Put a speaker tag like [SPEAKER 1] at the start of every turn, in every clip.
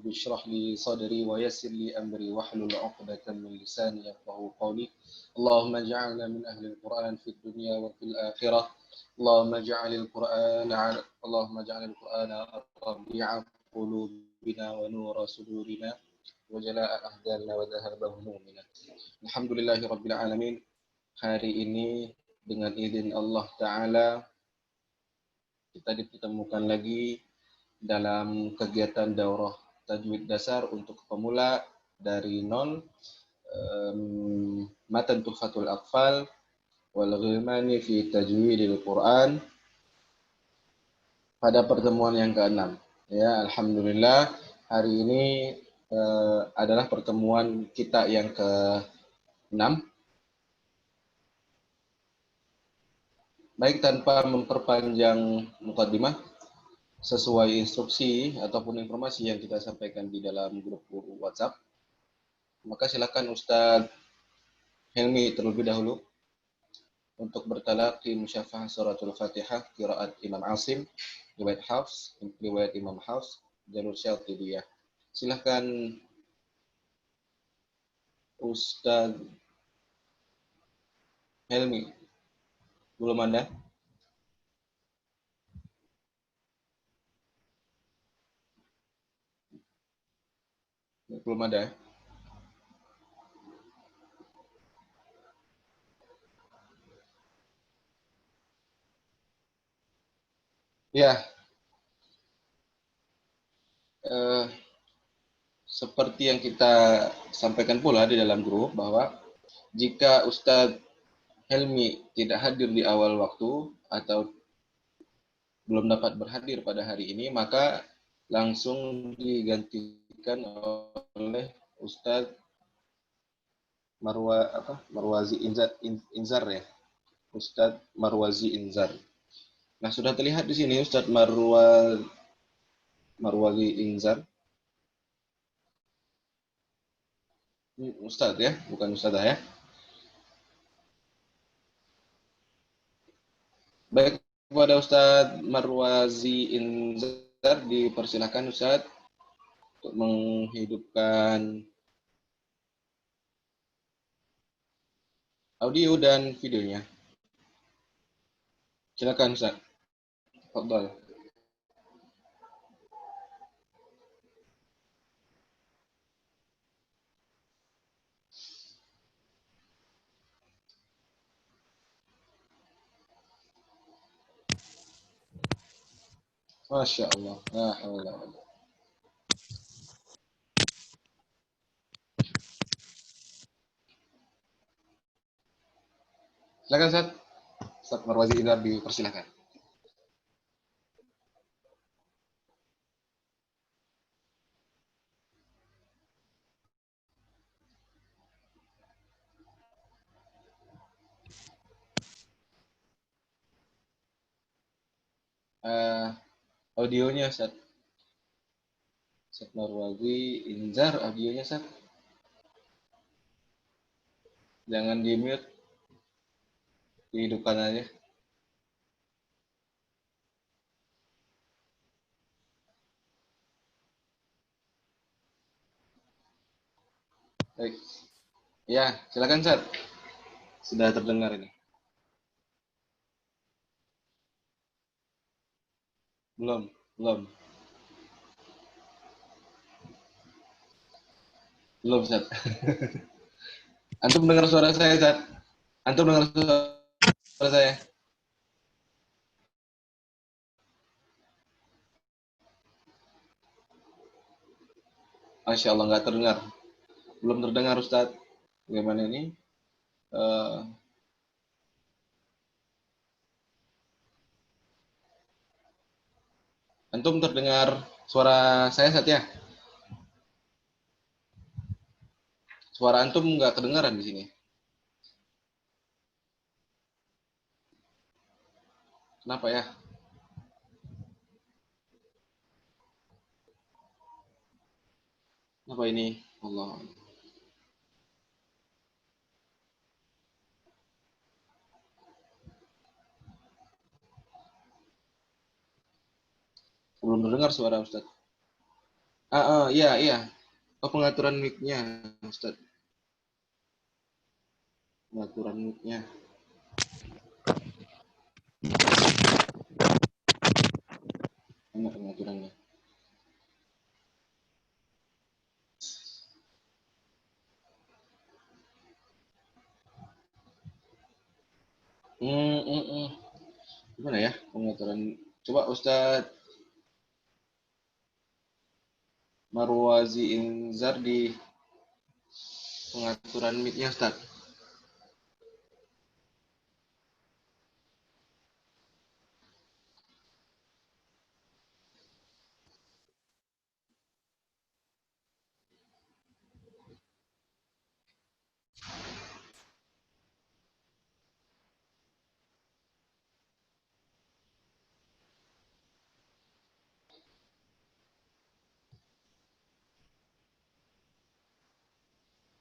[SPEAKER 1] Rabbi shrah li sadri wa yassir li amri wahlul 'uqdatam min lisani yafqahu qawli. Allahumma ij'alna min ahli al-Qur'an fid dunya wa fil akhirah. Allahumma ij'alil Qur'ana rabi'a qulubina wa nura sudurina wa jalaa'a ahzanina wa dhahaba humumina. Alhamdulillahirabbil alamin. Hari ini dengan izin Allah Ta'ala kita dipertemukan lagi dalam kegiatan daurah tajwid dasar untuk pemula dari nol, matan tuhfatul atfal wal ghilmani fi tajwidil Quran pada pertemuan yang ke-6. Ya, alhamdulillah hari ini adalah pertemuan kita yang ke-6. Baik, tanpa memperpanjang mukaddimah, sesuai instruksi ataupun informasi yang kita sampaikan di dalam grup WhatsApp, maka silakan Ustadz Helmi terlebih dahulu untuk bertalaqi musyafah suratul Fatihah qiraat Imam Asim, riwayat Hafs, riwayat Imam Hafs, jalur Syatibiyah. Silakan Ustadz Helmi. Belum ada? Belum ada. Ya, seperti yang kita sampaikan pula di dalam grup bahwa jika Ustadz Helmi tidak hadir di awal waktu atau belum dapat berhadir pada hari ini, maka langsung digantikan oleh Ustadz Marwazi Inzar ya. Ustadz Marwazi Inzar. Nah, sudah terlihat di sini Ustadz Marwazi Inzar. Ustadz ya, bukan Ustadzah ya. Baik, kepada Ustadz Marwazi Inzar dipersilakan Ustadz untuk menghidupkan audio dan videonya. Silakan Ustadz. Fadhal. Masya Allah. La haula wala quwwata. Silakan Ustaz. Ustaz Marwazi Inzar dipersilakan. Audionya Ustaz. Ustaz Marwazi Inzar audionya Ustaz. Jangan di mute. Dihidupkan aja. Baik. Ya, silakan Ustaz. Sudah terdengar ini. Belum, belum. Belum Ustaz. Antum mendengar suara saya Ustaz? Antum mendengar suara saya? Masya Allah, nggak terdengar. Belum terdengar Ustaz. Bagaimana ini? Antum terdengar suara saya Ustaz ya? Suara antum nggak kedengaran di sini. Kenapa ya? Apa ini? Allah. Belum terdengar suara Ustaz. Iya, iya. Oh, pengaturan mic-nya, Ustaz. Pengaturan mic-nya. Mana pengaturannya? Hmm, hmm, hmm. Gimana ya pengaturan? Coba Ustaz Marwazi Inzar di pengaturan mic-nya, Ustaz.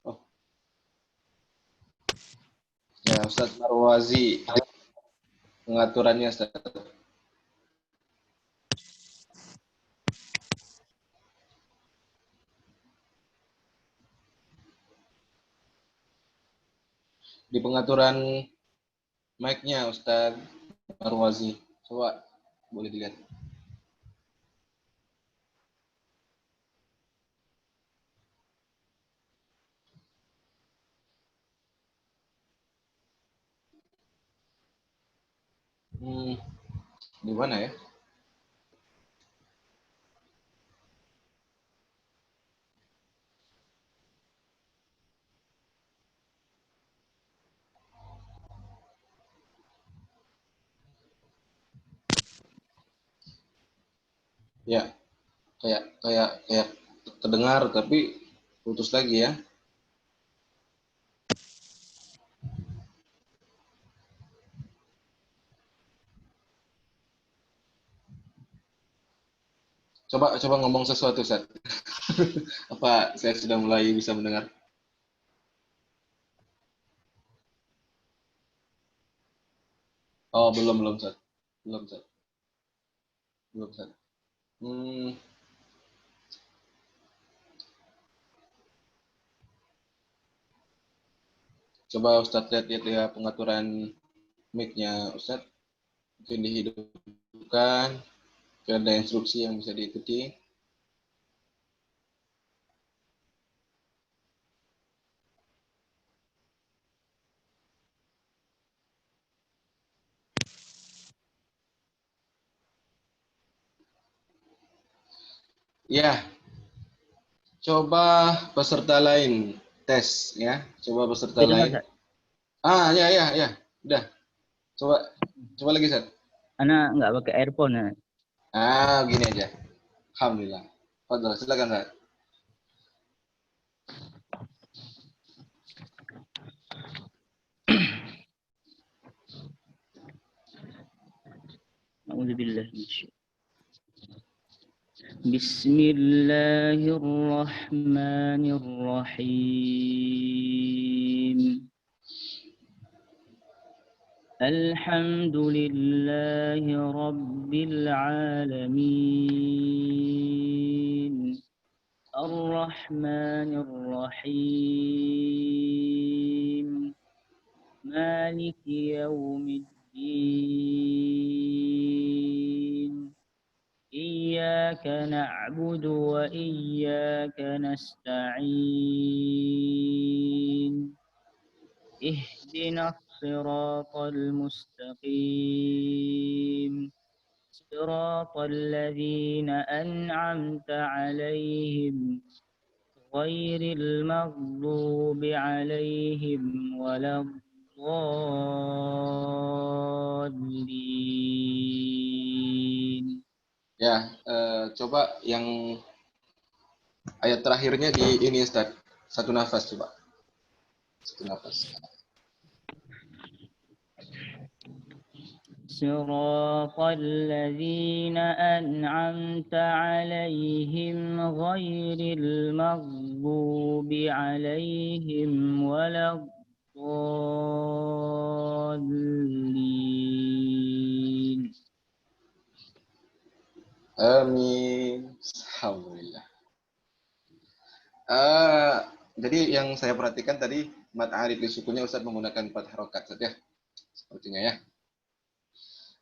[SPEAKER 1] Oh, ya Ustaz Marwazi pengaturannya, Ustaz. Di pengaturan mic-nya, Ustaz Marwazi. Coba boleh dilihat. Hmm, di mana ya? Ya, kayak terdengar tapi putus lagi ya. Coba ngomong sesuatu, Ustaz. Apa saya sudah mulai bisa mendengar? Oh, belum Ustaz. Belum, Ustaz. Belum, Ustaz. Hmm, coba Ustaz lihat-lihat ya pengaturan mic-nya Ustaz. Mungkin dihidupkan, ada instruksi yang bisa diikuti. Ya, coba peserta lain tes ya. Coba peserta
[SPEAKER 2] Dengar
[SPEAKER 1] lain.
[SPEAKER 2] tak?
[SPEAKER 1] Ya. Udah. Coba coba lagi, Ustaz.
[SPEAKER 2] Anak nggak pakai earphone ya.
[SPEAKER 1] Gini aja. Alhamdulillah. Fadol, silakan, Ustaz.
[SPEAKER 2] Alhamdulillah. Bismillahirrahmanirrahim. Alhamdulillahi rabbil alamin. Ar-Rahmanir-Rahim. Maliki yaumiddin. Iyyaka na'budu wa iyyaka nasta'in. Ihdinas siratal mustaqim. Siratal ladzina an'amta 'alaihim ghairil maghdubi 'alaihim waladdallin.
[SPEAKER 1] Ya, coba yang ayat terakhirnya di ini, Ustaz. Satu nafas coba. Satu nafas.
[SPEAKER 2] صراط الذين أنعمت عليهم غير المغضوب عليهم ولا الضالين.
[SPEAKER 1] Amin. Alhamdulillah. Jadi yang saya perhatikan tadi mad arif di sukunnya Ustaz menggunakan 4 harokat saja sepertinya ya.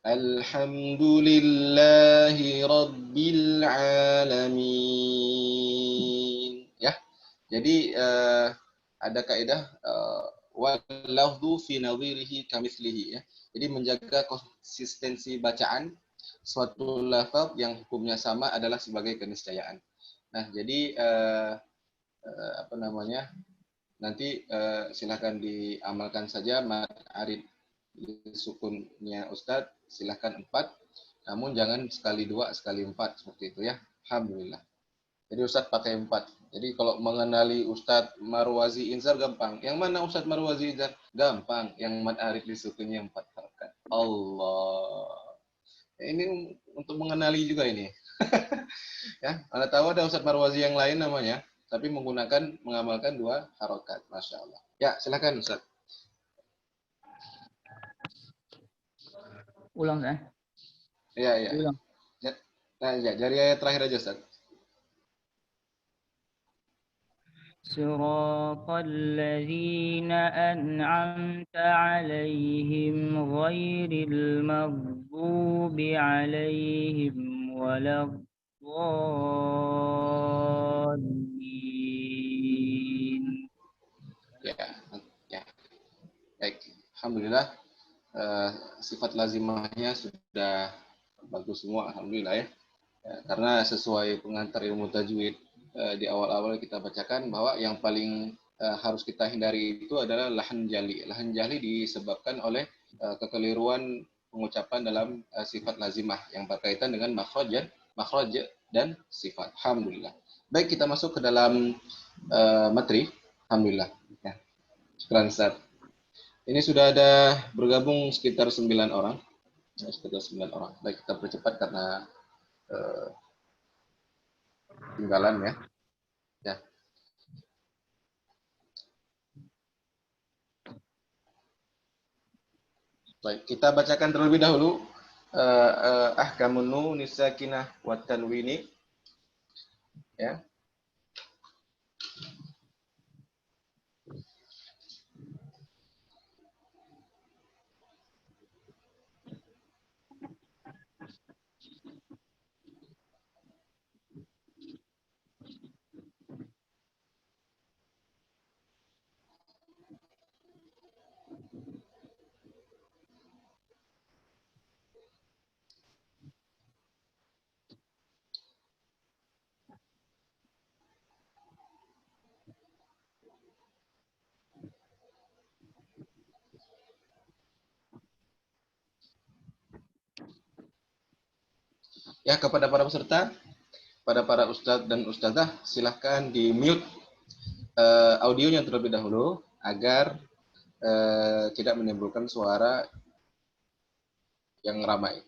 [SPEAKER 1] Alhamdulillahi rabbil alamin. Ya. Jadi ada kaidah wal lafdhu fi nadhirihi kamitslihi ya. Jadi menjaga konsistensi bacaan suatu lafaz yang hukumnya sama adalah sebagai keniscayaan. Nah, jadi apa namanya? Nanti silakan diamalkan saja mad arif sukunnya Ustadz, silakan 4. Namun jangan sekali 2, sekali 4 seperti itu ya. Alhamdulillah. Jadi Ustadz pakai 4. Jadi kalau mengenali Ustadz Marwazi Inzar gampang. Yang mana Ustadz Marwazi Inzar? Gampang. Yang mad arif disukunnya 4 harokat. Allah. Ya, ini untuk mengenali juga ini. Ya, Anda tahu ada Ustadz Marwazi yang lain namanya, tapi mengamalkan 2 harokat. Masya Allah. Ya, silakan Ustadz.
[SPEAKER 2] Ulang ya.
[SPEAKER 1] Iya, iya.
[SPEAKER 2] Ulang.
[SPEAKER 1] Nah, ya, dari ayat terakhir aja Ustaz.
[SPEAKER 2] صراط الذين أنعمت عليهم غير المغضوب عليهم ولا الضالين.
[SPEAKER 1] Ya, ya. Baik. Alhamdulillah sifat lazimahnya sudah bagus semua, alhamdulillah ya. Karena sesuai pengantar ilmu tajwid di awal-awal kita bacakan bahwa yang paling harus kita hindari itu adalah lahan jali. Lahan jali disebabkan oleh kekeliruan pengucapan dalam sifat lazimah yang berkaitan dengan makhraj dan sifat. Alhamdulillah. Baik, kita masuk ke dalam materi. Alhamdulillah. Ya. Syukran Ustaz. Ini sudah ada bergabung sekitar 9 orang. Sekitar 9 orang. Baik, kita percepat karena tinggalan ya. Ya. Baik, kita bacakan terlebih dahulu ahkamun nun sakinah wa tanwini ya. Ya, kepada para peserta, pada para ustadz dan ustadzah, silahkan di mute audionya terlebih dahulu agar tidak menimbulkan suara yang ramai.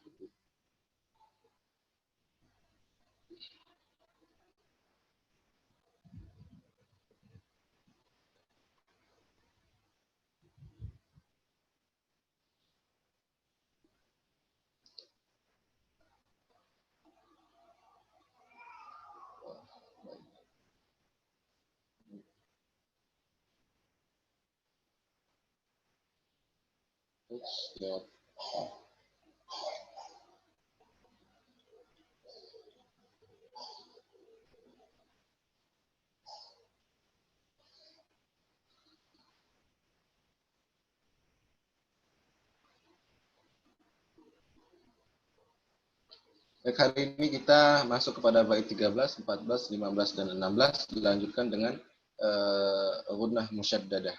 [SPEAKER 1] Ya. Hari ini kita masuk kepada bait 13, 14, 15, dan 16, dilanjutkan dengan ghunnah musyaddadah.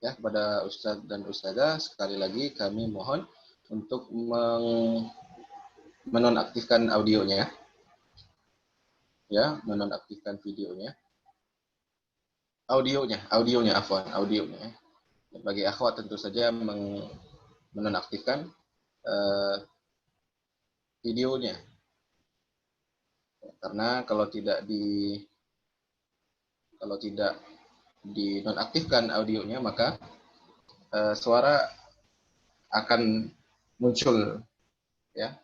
[SPEAKER 1] Ya, kepada ustadz dan ustadzah, sekali lagi kami mohon untuk menonaktifkan audionya, ya, menonaktifkan videonya, audionya, afwan, audionya. Bagi akhwat tentu saja menonaktifkan videonya, karena kalau tidak dinonaktifkan audionya maka suara akan muncul ya.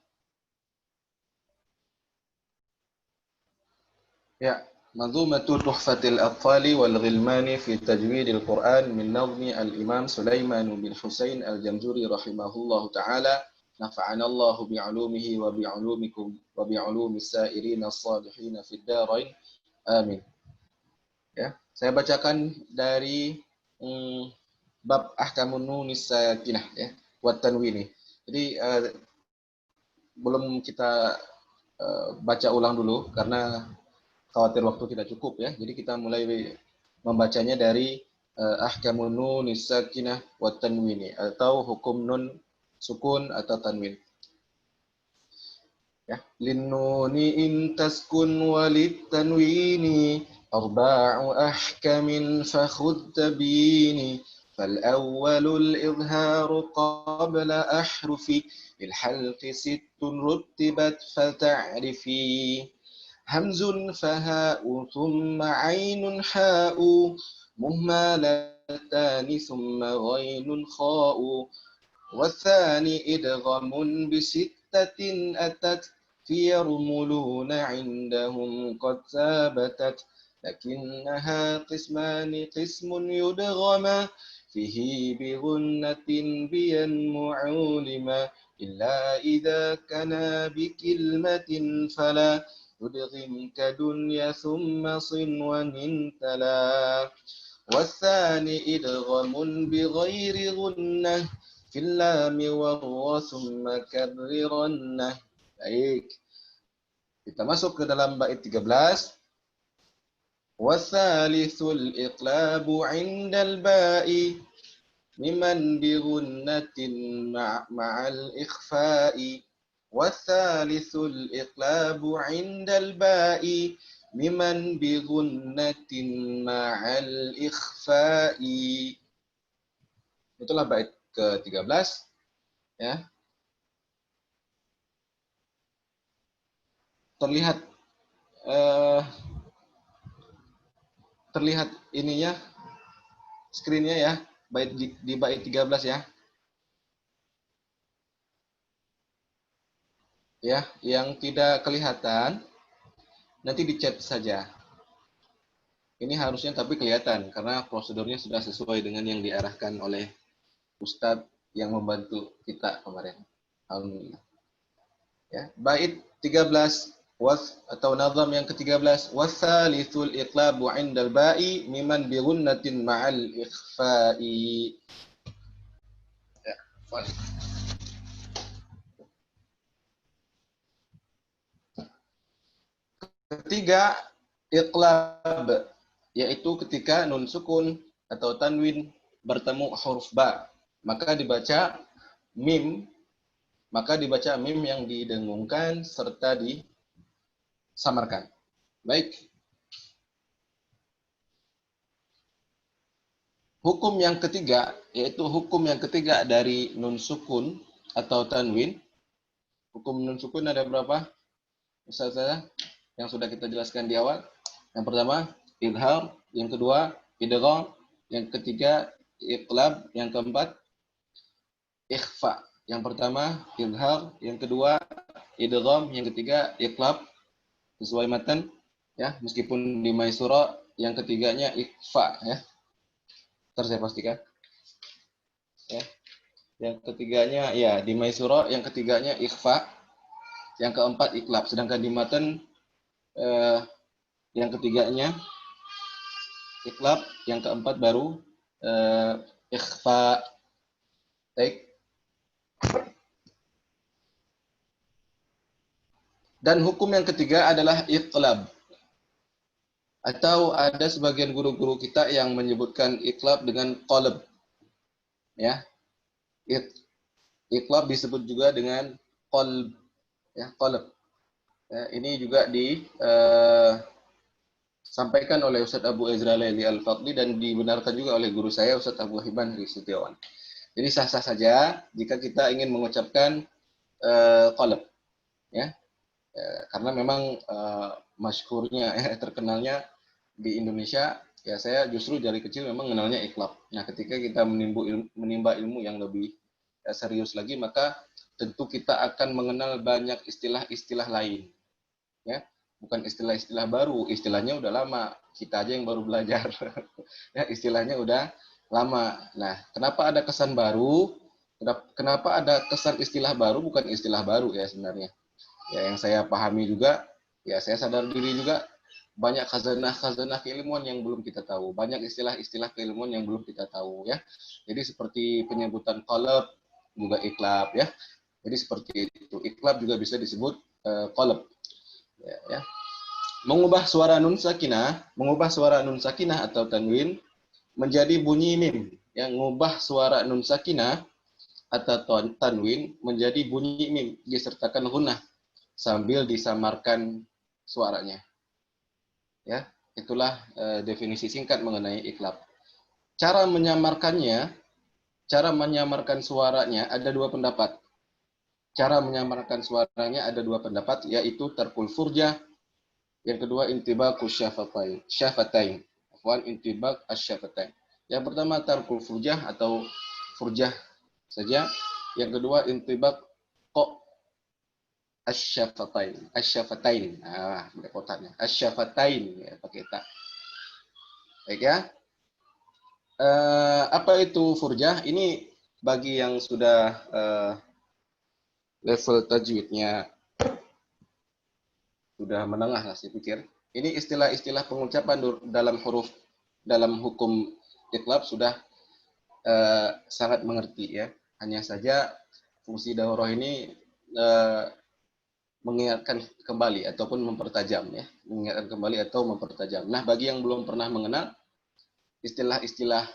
[SPEAKER 1] Ya, منظومة تحفة الأطفال والغلمان في تجويد القرآن من نظم الإمام سليمان بن حسين الجمزوري رحمه الله تعالى نفعنا الله بعلومه وبعلومكم وبعلوم السائرين الصالحين في الدارين آمين. Ya, saya bacakan dari bab ahkamun nunis sakinah ya, wa tanwini. Jadi belum kita baca ulang dulu karena khawatir waktu tidak cukup ya. Jadi kita mulai membacanya dari ahkamun nunis sakinah wa tanwini atau hukum nun sukun atau tanwin. Ya, linnuni in taskun walit tanwini arba'u ahkamin fakhudh tabini فالأول الإظهار قبل أحرفي للحلق ست رتبت فتعرفي همز فهاء ثم عين حاء مهملتان ثم غين خاء والثاني إدغام بستة أتت في يرملون عندهم قد ثابتت لكنها قسمان قسم يدغما فيه بغنة بينمع لما إلا إذا كان بكلمة فلا يدغم كدنيا ثم صنوان تلا والثاني إدغام بغير غنة في اللام والراء ثم كررنه. Baik. Kita masuk ke dalam bait 13. Wasalithul iqlabu 'indal ba'i mimman bi ghunnatin ma'al ikhfa'i. Wasalithul iqlabu 'indal ba'i mimman bi ghunnatin ma'al ikhfa'i. Itulah bait ke-13 ya. Terlihat ininya screen-nya ya, bait di bait 13 ya. Ya, yang tidak kelihatan nanti di-chat saja. Ini harusnya tapi kelihatan karena prosedurnya sudah sesuai dengan yang diarahkan oleh Ustadz yang membantu kita kemarin. Alhamdulillah. Ya, bait 13 atau nazam yang ke-13 wasalithul iqlabu 'indal ba'i miman bi ghunnatin ma'al ikhfa'i. Ya, ketiga iqlab yaitu ketika nun sukun atau tanwin bertemu huruf ba maka dibaca mim yang didengungkan serta disamarkan. Baik. Hukum yang ketiga, yaitu hukum yang ketiga dari nun sukun atau tanwin. Hukum nun sukun ada berapa? Ustaz yang sudah kita jelaskan di awal. Yang pertama, idhar. Yang kedua, idgham. Yang ketiga, iqlab. Yang keempat, ikhfa. Yang pertama, idhar. Yang kedua, idgham. Yang ketiga, iqlab. Sesuai matan ya, meskipun di Maisura yang ketiganya ikhfa ya. Ntar saya pastikan. Ya. Yang ketiganya ya di Maisura yang ketiganya ikhfa, yang keempat iqlab. Sedangkan di matan yang ketiganya iqlab, yang keempat baru ikhfa. Baik. Dan hukum yang ketiga adalah iqlab. Atau ada sebagian guru-guru kita yang menyebutkan iqlab dengan qalb. Ya. Iqlab disebut juga dengan qalb. Ya, qalb. Ya, ini juga disampaikan oleh Ustadz Abu Ezra Laili Al-Fadli dan dibenarkan juga oleh guru saya Ustadz Abu Hiban Setiawan. Jadi sah-sah saja jika kita ingin mengucapkan qalb. Ya. Karena memang masyhurnya terkenalnya di Indonesia ya saya justru dari kecil memang mengenalnya iqlab. Nah, ketika kita menimba ilmu yang lebih serius lagi maka tentu kita akan mengenal banyak istilah-istilah lain. Ya. bukan istilah-istilah baru, istilahnya udah lama, kita aja yang baru belajar. Ya, istilahnya udah lama. Nah, kenapa ada kesan baru? Kenapa ada kesan istilah baru, bukan istilah baru ya sebenarnya. Ya, yang saya pahami juga, ya saya sadar diri juga, banyak khazanah-khazanah keilmuan yang belum kita tahu, banyak istilah-istilah keilmuan yang belum kita tahu ya. Jadi seperti penyebutan qalb juga iklab ya. Jadi seperti itu, iklab juga bisa disebut qalb ya, ya. Mengubah suara nun sakinah atau tanwin menjadi bunyi mim. Yang mengubah suara nun sakinah atau tanwin menjadi bunyi mim disertakan gunnah sambil disamarkan suaranya. Ya, itulah definisi singkat mengenai iklab. Cara menyamarkan suaranya ada dua pendapat. Cara menyamarkan suaranya ada dua pendapat, yaitu tarkul furjah, yang kedua intibaq syafatain. Intibaq asyafatain. Yang pertama tarkul furjah atau furjah saja. Yang kedua intibaq asyafatain. Ada kotaknya. Asyafatain ya, pakai tak. Baik ya. Apa itu furjah? Ini bagi yang sudah level tajwidnya sudah menengah lah saya pikir. Ini istilah-istilah pengucapan dalam hukum iklab sudah sangat mengerti ya. Hanya saja fungsi daurah ini mengingatkan kembali ataupun mempertajam ya. Mengingatkan kembali atau mempertajam. Nah, bagi yang belum pernah mengenal istilah-istilah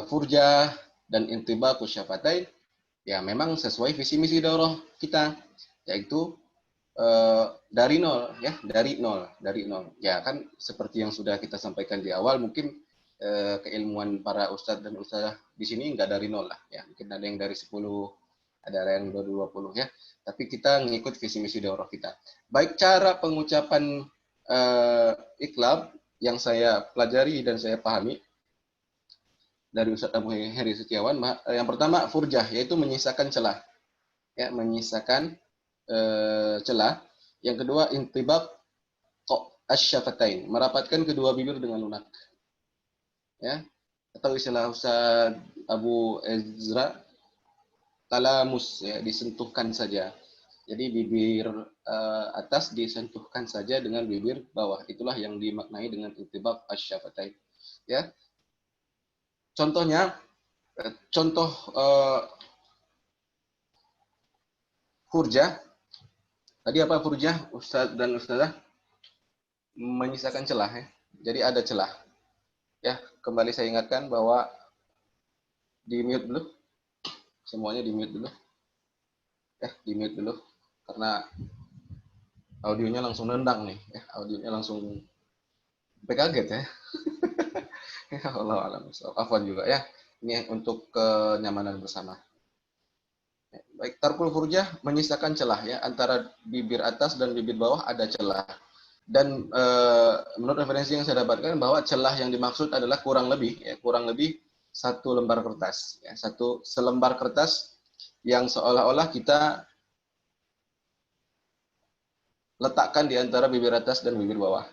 [SPEAKER 1] furjah dan intibaq syafatain, ya memang sesuai visi misi daurah kita, yaitu dari nol ya, dari nol ya, kan seperti yang sudah kita sampaikan di awal. Mungkin keilmuan para ustadz dan ustadzah di sini nggak dari nol lah ya, mungkin ada yang dari 10, ada yang dari 20 ya, tapi kita ngikut visi misi daurah kita. Baik, cara pengucapan iklab yang saya pelajari dan saya pahami dari Ustadz Abu Heri Setiawan, yang pertama furjah, yaitu menyisakan celah ya, menyisakan celah. Yang kedua intibaq asyafatain, merapatkan kedua bibir dengan lunak ya, atau istilah Ustaz Abu Ezra talamus ya, disentuhkan saja. Jadi bibir atas disentuhkan saja dengan bibir bawah, itulah yang dimaknai dengan intibaq asyafatain ya. Contohnya contoh furjah tadi apa? Furjah Ustaz dan Ustazah menyisakan celah ya. Jadi ada celah. Ya, kembali saya ingatkan bahwa di mute dulu. Semuanya di mute dulu. Di mute dulu karena audionya langsung nendang nih ya. Audionya langsung sampai kaget ya. Ya Allah alam. Afwan juga ya. Ini untuk kenyamanan bersama. Baik, tarkul furjah menyisakan celah ya, antara bibir atas dan bibir bawah ada celah. Dan menurut referensi yang saya dapatkan bahwa celah yang dimaksud adalah kurang lebih satu lembar kertas ya, satu selembar kertas yang seolah-olah kita letakkan di antara bibir atas dan bibir bawah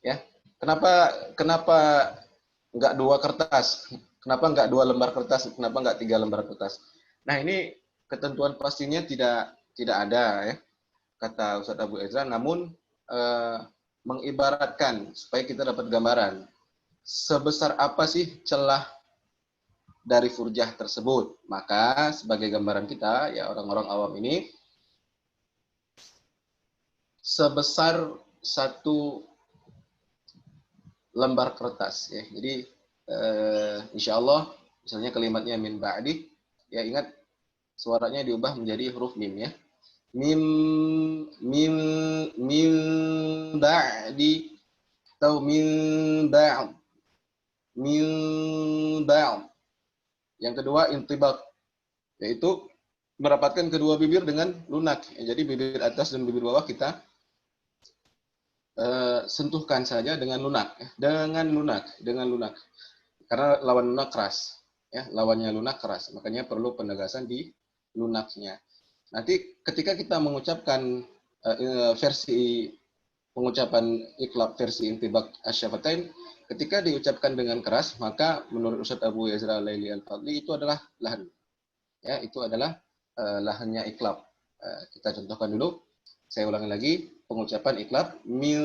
[SPEAKER 1] ya. Kenapa nggak dua kertas, kenapa nggak dua lembar kertas, kenapa nggak 3 lembar kertas? Nah, ini ketentuan pastinya tidak ada ya, kata Ustadz Abu Ezra, namun mengibaratkan supaya kita dapat gambaran sebesar apa sih celah dari furjah tersebut. Maka sebagai gambaran kita ya, orang-orang awam ini, sebesar satu lembar kertas ya. Jadi insya Allah misalnya kalimatnya min ba'di ya, ingat suaranya diubah menjadi huruf mim ya. Mim ba'di atau min ba'd. Yang kedua intibaq, yaitu merapatkan kedua bibir dengan lunak. Jadi bibir atas dan bibir bawah kita sentuhkan saja dengan lunak, karena lawan lunak keras ya, lawannya lunak keras, makanya perlu penegasan di lunaknya. Nanti ketika kita mengucapkan versi pengucapan iklab versi intibak asyafatain ketika diucapkan dengan keras, maka menurut Ustaz Abu Yazra Laili Al-Fadli itu adalah lahan. Ya, itu adalah lahannya iklab. Kita contohkan dulu. Saya ulangi lagi pengucapan iklab mil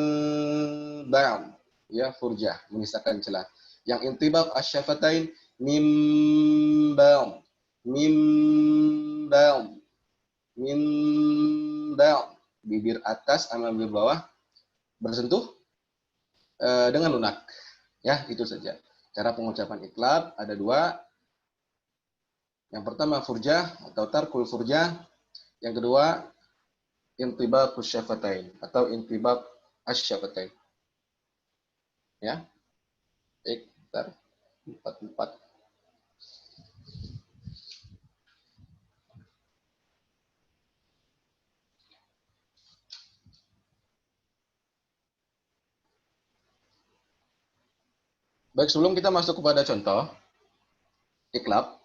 [SPEAKER 1] ba'am, ya, furjah, menyisakan celah. Yang intibak asyafatain mim ba'am, mim ba'am, mim ba'am. Bibir atas sama bibir bawah bersentuh dengan lunak. Ya, itu saja. Cara pengucapan iklab ada dua. Yang pertama furjah atau tarkul furjah. Yang kedua intibaq syafatain atau intibaq asyafatain. Ya. Baik, bentar. 44. Baik, sebelum kita masuk kepada contoh iklab,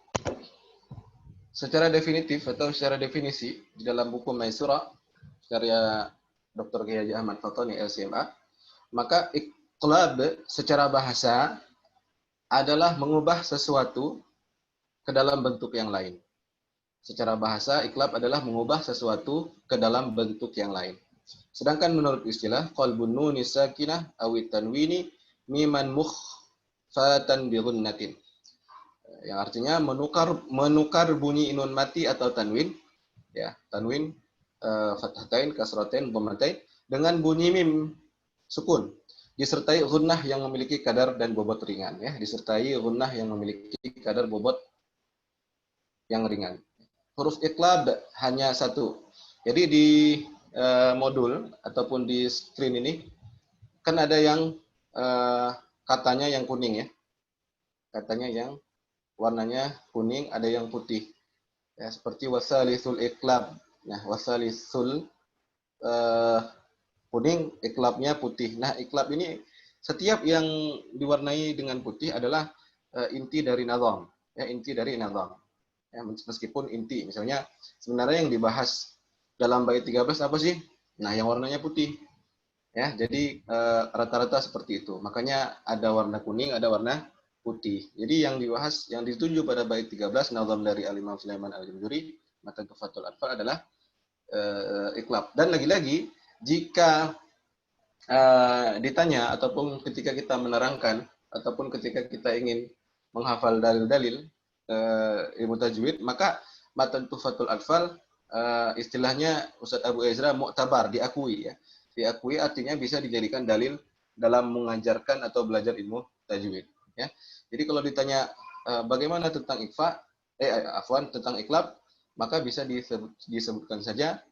[SPEAKER 1] secara definitif atau secara definisi di dalam buku Maisura karya Dr. Kiai Haji Ahmad Fatoni LCMA, maka iklab secara bahasa adalah mengubah sesuatu ke dalam bentuk yang lain. Secara bahasa, iklab adalah mengubah sesuatu ke dalam bentuk yang lain. Sedangkan menurut istilah qalbun nuni sakinah awit tanwini miman mukhfatan bi ghunnatin. Yang artinya menukar bunyi nun mati atau tanwin, ya, tanwin fathatain, kasratain, dhammatain dengan bunyi mim sukun disertai gunnah yang memiliki kadar dan bobot ringan, ya, disertai gunnah yang memiliki kadar bobot yang ringan. Huruf iklab hanya satu. Jadi di modul ataupun di screen ini kan ada yang katanya yang kuning, ya. Katanya yang warnanya kuning, ada yang putih. Ya, seperti wasalisul iklab. Nah, wasalisul kuning, iklabnya putih. Nah, iklab ini setiap yang diwarnai dengan putih adalah inti dari nazam, ya, inti dari nazam. Ya, meskipun inti, misalnya sebenarnya yang dibahas dalam bait 13 apa sih? Nah, yang warnanya putih. Ya, jadi rata-rata seperti itu. Makanya ada warna kuning, ada warna putih. Jadi yang dibahas, yang dituju pada bait 13 nazam dari Al-Imam Sulaiman Al-Jumhuri, matan Tufatul Atfal adalah iklab. Dan lagi-lagi jika ditanya ataupun ketika kita menerangkan ataupun ketika kita ingin menghafal dalil-dalil ilmu tajwid, maka matan Tufatul Atfal istilahnya Ustaz Abu Ezra mu'tabar, diakui, ya. Diakui artinya bisa dijadikan dalil dalam mengajarkan atau belajar ilmu tajwid, ya. Jadi kalau ditanya bagaimana tentang tentang iklab, maka bisa disebutkan saja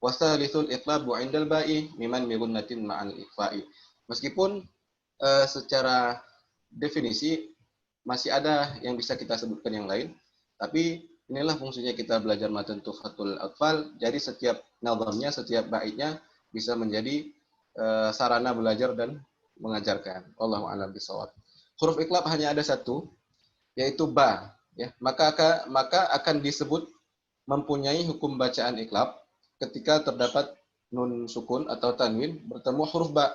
[SPEAKER 1] wasalisul iqlabu indal ba'i miman migunnatin ma'al ikhfa'i. Meskipun secara definisi masih ada yang bisa kita sebutkan yang lain, tapi inilah fungsinya kita belajar matan Tufatul Atfal. Jadi setiap nazamnya, setiap baitnya bisa menjadi sarana belajar dan mengajarkan. Wallahu a'lam bishawab. Huruf iklab hanya ada satu, yaitu ba, ya. Maka akan disebut mempunyai hukum bacaan iklab ketika terdapat nun sukun atau tanwin bertemu huruf ba,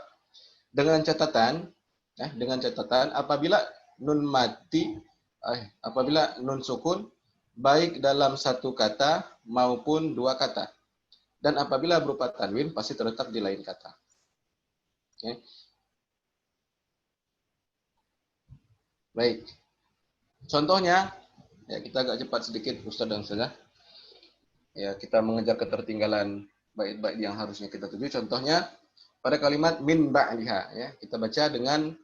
[SPEAKER 1] dengan catatan, ya, dengan catatan apabila nun mati, apabila nun sukun baik dalam satu kata maupun dua kata, dan apabila berupa tanwin pasti terletak di lain kata. Okay. Baik, contohnya, ya, kita agak cepat sedikit Ustaz dan Ustazah. Ya, kita mengejar ketertinggalan bait-bait yang harusnya kita tuju. Contohnya pada kalimat min ba'liha, ya, kita baca dengan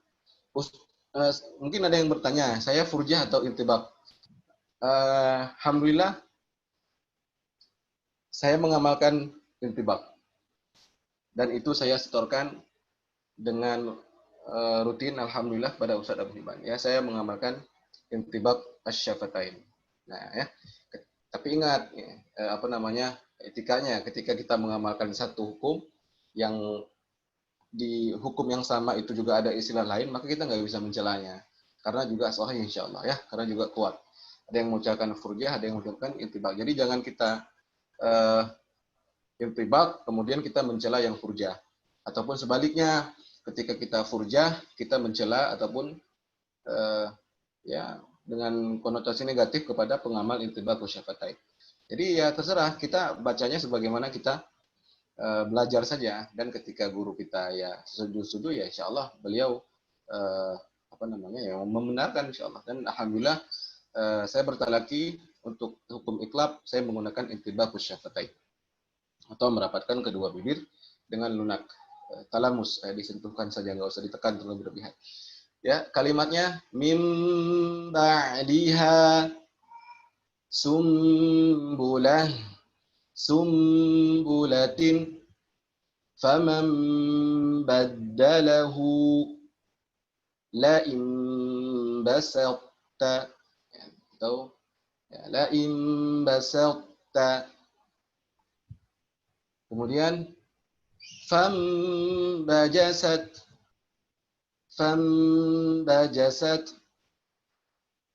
[SPEAKER 1] mungkin ada yang bertanya, saya furjah atau intibaq? Alhamdulillah saya mengamalkan intibaq, dan itu saya setorkan dengan rutin, alhamdulillah, pada Ustaz Abu Hibban. Ya, saya mengamalkan intibaq asyafatain. Nah, ya, tapi ingat, ya, etikanya ketika kita mengamalkan satu hukum yang di hukum yang sama itu juga ada istilah lain, maka kita nggak bisa mencelanya, karena juga sahih insyaallah, ya, karena juga kuat. Ada yang mengucapkan furjah, ada yang mengucapkan intibaq. Jadi jangan kita intibak, kemudian kita mencela yang furjah. Ataupun sebaliknya, ketika kita furjah, kita mencela ataupun ya dengan konotasi negatif kepada pengamal intibak syafatain. Jadi ya terserah, kita bacanya sebagaimana kita belajar saja, dan ketika guru kita ya setuju ya insya Allah beliau ya membenarkan insya Allah. Dan alhamdulillah saya bertalaki untuk hukum iklab, saya menggunakan intibak syafatain atau merapatkan kedua bibir dengan lunak talamus, disentuhkan saja, nggak usah ditekan terlalu berlebihan. Ya, kalimatnya mim ba'diha sumbulah sumbulatin faman baddalahu la in basatta, atau la in basatta. Kemudian fambajasat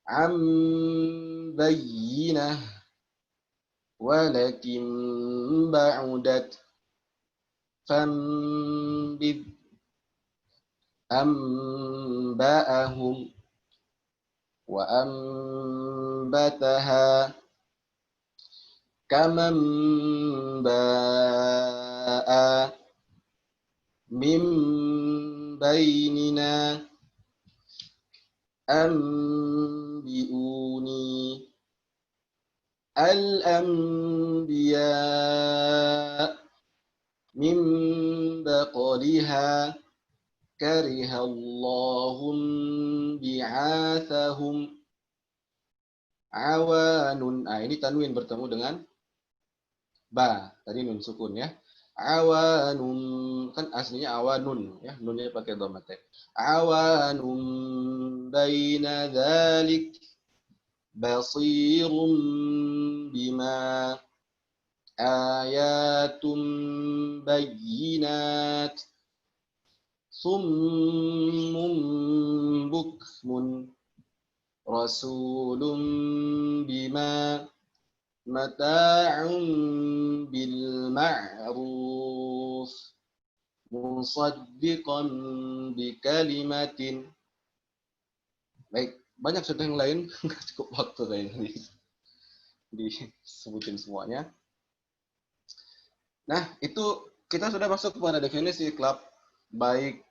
[SPEAKER 1] am bayyinah walakin ba'udat fambid amba'ahum wa ambataha kaman ba'a min bainina ambiuni al-anbiya min baqaliha karihallahum bi'athahum awanun. Ini tanwin bertemu dengan ba, tadi nun sukun ya. Awanun, kan aslinya awanun ya, nunnya pakai dhamma. Awanun baina dzalik basirun bima ayatum bayyinat summun bukmun rasulun bima mata'un bil ma'ruf musaddiqan bi kalimatin. Baik, banyak contoh yang lain, nggak cukup waktu kayaknya disebutin semuanya. Nah, itu kita sudah masuk kepada definisi iklab, baik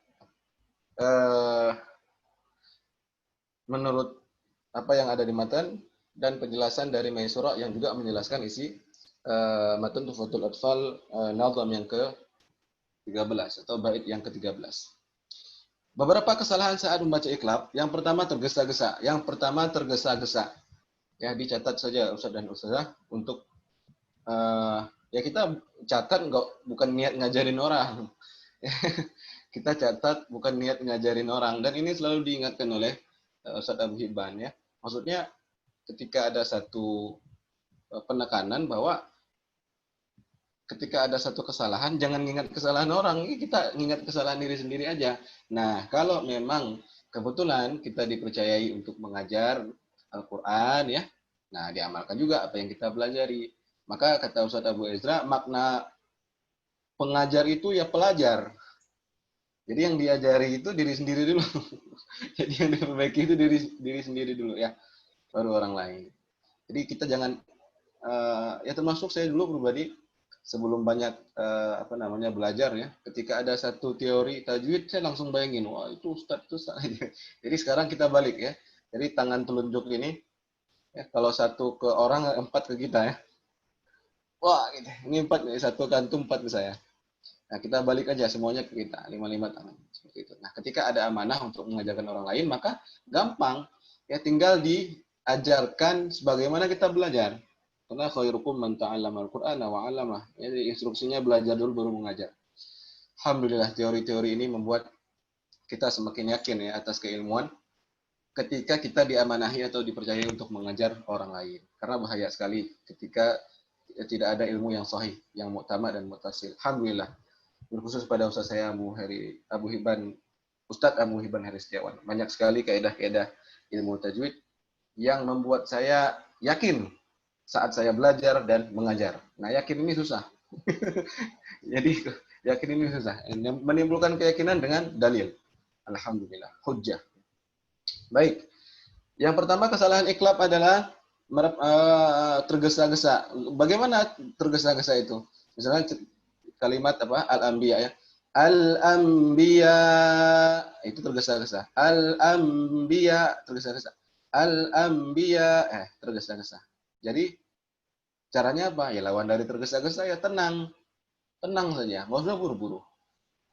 [SPEAKER 1] menurut apa yang ada di matan dan penjelasan dari Maisura yang juga menjelaskan isi matan Tuhfatul Atfal nazam yang ke-13 atau bait yang ke-13. Beberapa kesalahan saat membaca iklab. Yang pertama tergesa-gesa. Ya, dicatat saja Ustaz dan Ustazah untuk ya kita catat bukan niat ngajarin orang. Kita catat bukan niat ngajarin orang, dan ini selalu diingatkan oleh Ustaz Abu Hibban ya. Maksudnya ketika ada satu penekanan bahwa ketika ada satu kesalahan, jangan ingat kesalahan orang, kita ingat kesalahan diri sendiri aja. Nah, kalau memang kebetulan kita dipercayai untuk mengajar Al-Quran ya, nah diamalkan juga apa yang kita pelajari. Maka kata Ustaz Abu Ezra, makna pengajar itu ya pelajar. Jadi yang diajari itu diri sendiri dulu. Jadi yang diperbaiki itu diri sendiri dulu ya, baru orang lain. Jadi kita jangan ya termasuk saya dulu pribadi sebelum banyak belajar ya, ketika ada satu teori tajwid saya langsung bayangin, wah itu Ustaz itu salah. Jadi sekarang kita balik ya. Jadi tangan telunjuk ini ya, kalau satu ke orang, 4 ke kita ya. Wah, gitu. Ini 4, satu kantung 4 ke saya. Nah, kita balik aja semuanya ke kita, 5 tangan seperti itu. Nah, ketika ada amanah untuk mengajarkan orang lain, maka gampang ya, tinggal diajarkan sebagaimana kita belajar. Karena khairukum man ta'allama al-Qur'ana wa 'allamah. Jadi instruksinya belajar dulu baru mengajar. Alhamdulillah teori-teori ini membuat kita semakin yakin ya atas keilmuan ketika kita diamanahi atau dipercayai untuk mengajar orang lain. Karena bahaya sekali ketika tidak ada ilmu yang sahih, yang mu'tamad dan muttasil. Alhamdulillah. Berkhusus pada Ustaz saya Ustadz Abu Hibban Heri Setiawan. Banyak sekali kaidah-kaidah ilmu tajwid yang membuat saya yakin saat saya belajar dan mengajar. Nah, yakin ini susah. Jadi yakin ini susah. Menimbulkan keyakinan dengan dalil. Alhamdulillah, hujjah. Baik. Yang pertama kesalahan iklab adalah tergesa-gesa. Bagaimana tergesa-gesa itu? Misalnya kalimat apa? Al-anbiya ya. Al-anbiya itu tergesa-gesa. Al-anbiya tergesa-gesa. Al-anbiya tergesa-gesa. Jadi caranya apa? Ya lawan dari tergesa-gesa ya tenang. Tenang saja, nggak usah buru-buru.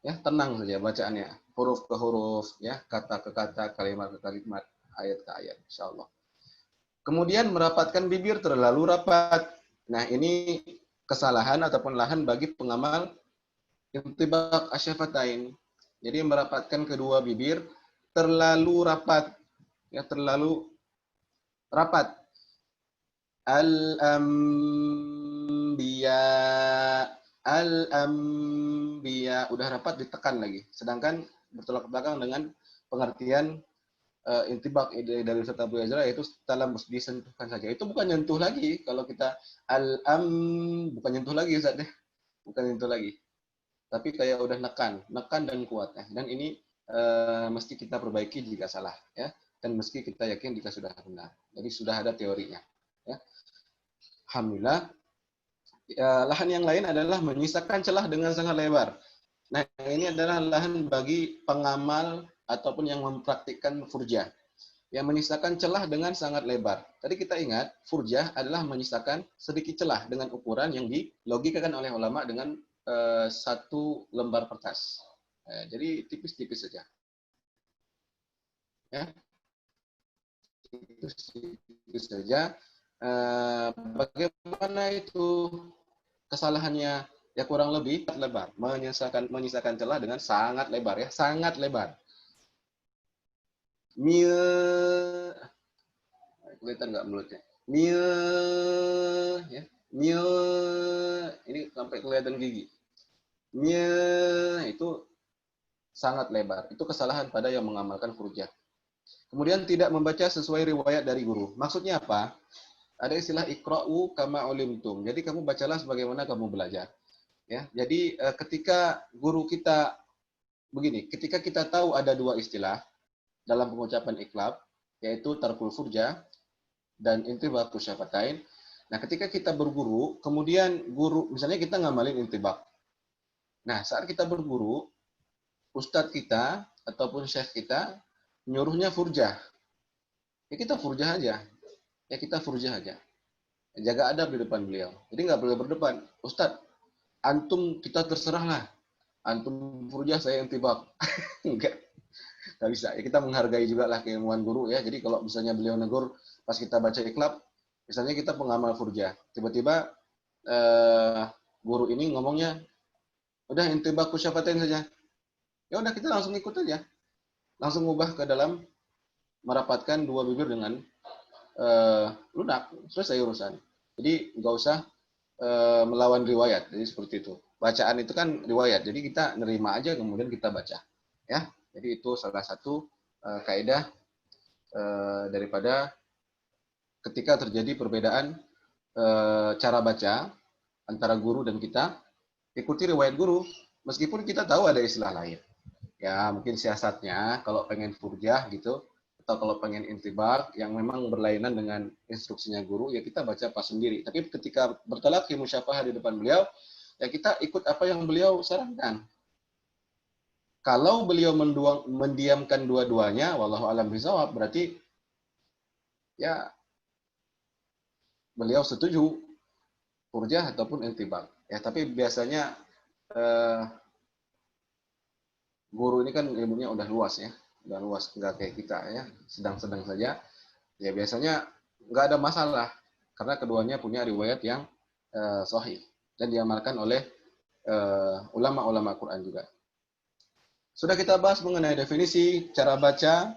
[SPEAKER 1] Ya, tenang saja bacaannya. Huruf ke huruf, ya, kata ke kata, kalimat ke kalimat, ayat ke ayat, insyaallah. Kemudian merapatkan bibir terlalu rapat. Nah, ini kesalahan ataupun lahan bagi pengamal intibak asyafatain. Jadi merapatkan kedua bibir terlalu rapat, ya terlalu rapat. Al-anbiya, al-anbiya udah rapat ditekan lagi. Sedangkan bertolak belakang dengan pengertian intibak dari Ustaz Abu Yazra yaitu dalam disentuhkan saja. Itu bukan nyentuh lagi. Kalau kita bukan nyentuh lagi Ustaz ya. Bukan nyentuh lagi. Tapi kayak udah nekan dan kuat ya. Dan ini mesti kita perbaiki jika salah ya. Dan meski kita yakin jika sudah benar. Jadi sudah ada teorinya ya. Alhamdulillah. Lahan yang lain adalah menyisakan celah dengan sangat lebar. Nah, ini adalah lahan bagi pengamal ataupun yang mempraktikkan furjah. Yang menyisakan celah dengan sangat lebar. Tadi kita ingat, furjah adalah menyisakan sedikit celah dengan ukuran yang dilogikakan oleh ulama dengan satu lembar kertas. Jadi tipis-tipis saja. Ya, tipis-tipis saja. Bagaimana itu kesalahannya? Ya kurang lebih lebar, menyisakan celah dengan sangat lebar ya, sangat lebar. Kelihatan nggak mulutnya? Ya, ini sampai kelihatan gigi. Itu sangat lebar. Itu kesalahan pada yang mengamalkan furjah. Kemudian tidak membaca sesuai riwayat dari guru. Maksudnya apa? Ada istilah iqra'u kama ulimtum. Jadi kamu bacalah sebagaimana kamu belajar. Ya, jadi ketika guru kita begini, ketika kita tahu ada dua istilah dalam pengucapan iklab, yaitu tarkul furjah dan intibak syafatain. Nah, ketika kita berguru, kemudian guru, misalnya kita ngamalin intibak. Nah, saat kita berguru, ustadz kita ataupun syekh kita nyuruhnya furjah. Ya kita furjah aja. Ya kita furjah aja. Jaga adab di depan beliau. Jadi nggak boleh berdepan. Ustadz, antum kita terserah lah. Antum furjah, saya intibak. Enggak. Nggak bisa. Ya kita menghargai juga lah keilmuan guru ya. Jadi kalau misalnya beliau negur pas kita baca iklab, misalnya kita pengamal furjah. Tiba-tiba guru ini ngomongnya, udah intibak syafatain saja. Ya udah kita langsung ikut aja. Langsung ubah ke dalam merapatkan dua bibir dengan lunak, selesai urusan. Jadi nggak usah melawan riwayat. Jadi seperti itu. Bacaan itu kan riwayat. Jadi kita nerima aja kemudian kita baca. Ya. Jadi itu salah satu kaidah daripada ketika terjadi perbedaan cara baca antara guru dan kita, ikuti riwayat guru meskipun kita tahu ada istilah lain. Ya, mungkin siasatnya kalau pengen furjah gitu atau kalau pengen intibak yang memang berlainan dengan instruksinya guru, ya kita baca pas sendiri. Tapi ketika bertalaqi musyafahah di depan beliau, ya kita ikut apa yang beliau sarankan. Kalau beliau mendiamkan dua-duanya, wallahu alam bisawab, berarti ya beliau setuju furjah ataupun intibak. Ya, tapi biasanya guru ini kan ilmunya udah luas ya, udah luas, nggak kayak kita ya, sedang-sedang saja. Ya biasanya nggak ada masalah karena keduanya punya riwayat yang sahih dan diamalkan oleh ulama-ulama Quran juga. Sudah kita bahas mengenai definisi, cara baca,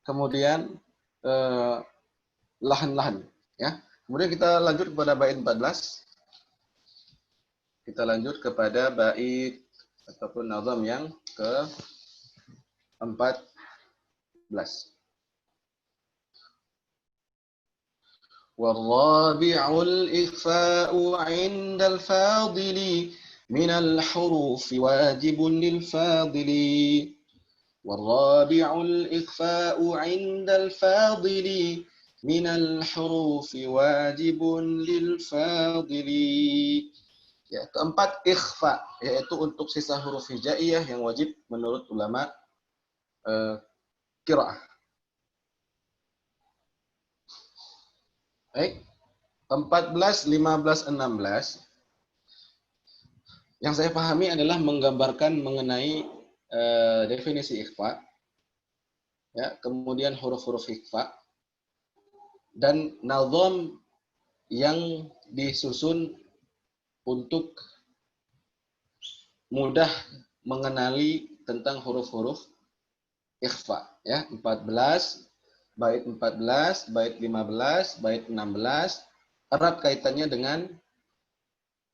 [SPEAKER 1] kemudian lahan-lahan ya. Kemudian kita lanjut kepada bait 14. Kita lanjut kepada bait ataupun nazam yang ke 14. والرابع الإخفاء عند الفاضل من الحروف واجب للفاضل والرابع الإخفاء عند الفاضل من الحروف واجب للفاضل. Ya, keempat ikhfa, yaitu untuk sisa huruf hijaiyah yang wajib menurut ulama qiraah. Baik, 14, 15, 16 yang saya pahami adalah menggambarkan mengenai definisi ikhfa, ya, kemudian huruf-huruf ikhfa dan nazam yang disusun untuk mudah mengenali tentang huruf-huruf ikhfa, ya. 14, bait 14, bait 15, bait 16 erat kaitannya dengan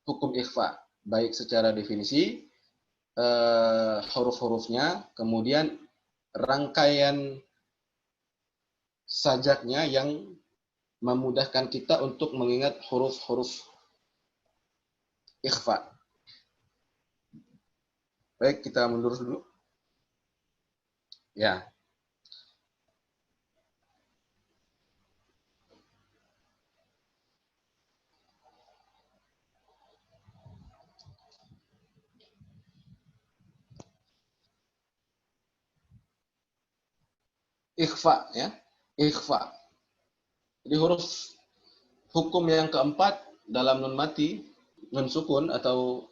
[SPEAKER 1] hukum ikhfa, baik secara definisi huruf-hurufnya, kemudian rangkaian sajaknya yang memudahkan kita untuk mengingat huruf-huruf ikhfa. Baik, kita mundur dulu. Ya. Ikhfa, ya. Ikhfa. Jadi huruf hukum yang keempat dalam nun mati, nun sukun atau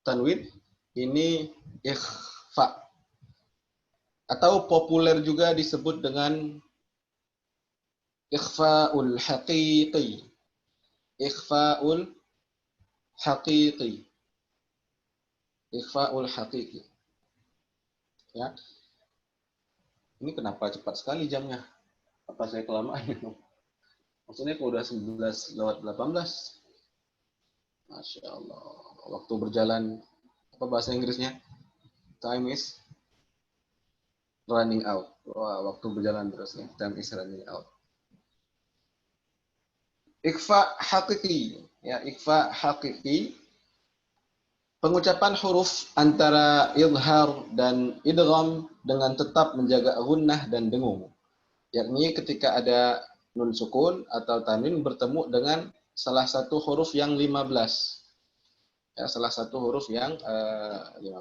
[SPEAKER 1] tanwin, ini ikhfa. Atau populer juga disebut dengan ikhfa'ul haqiqi. Ikhfa'ul haqiqi. Ikhfa'ul haqiqi. Ya. Ini kenapa cepat sekali jamnya? Apa saya kelamaan? Maksudnya kalau udah 11 lewat 18. Masya Allah. Waktu berjalan, apa bahasa Inggrisnya? Time is running out. Wah, waktu berjalan terus ya. Time is running out. Ikhfa hakiki. Ya, ikhfa hakiki. Pengucapan huruf antara idhar dan idgham dengan tetap menjaga gunnah dan dengung. Yakni ketika ada nun sukun atau tanwin bertemu dengan salah satu huruf yang 15. Ya, salah satu huruf yang 15.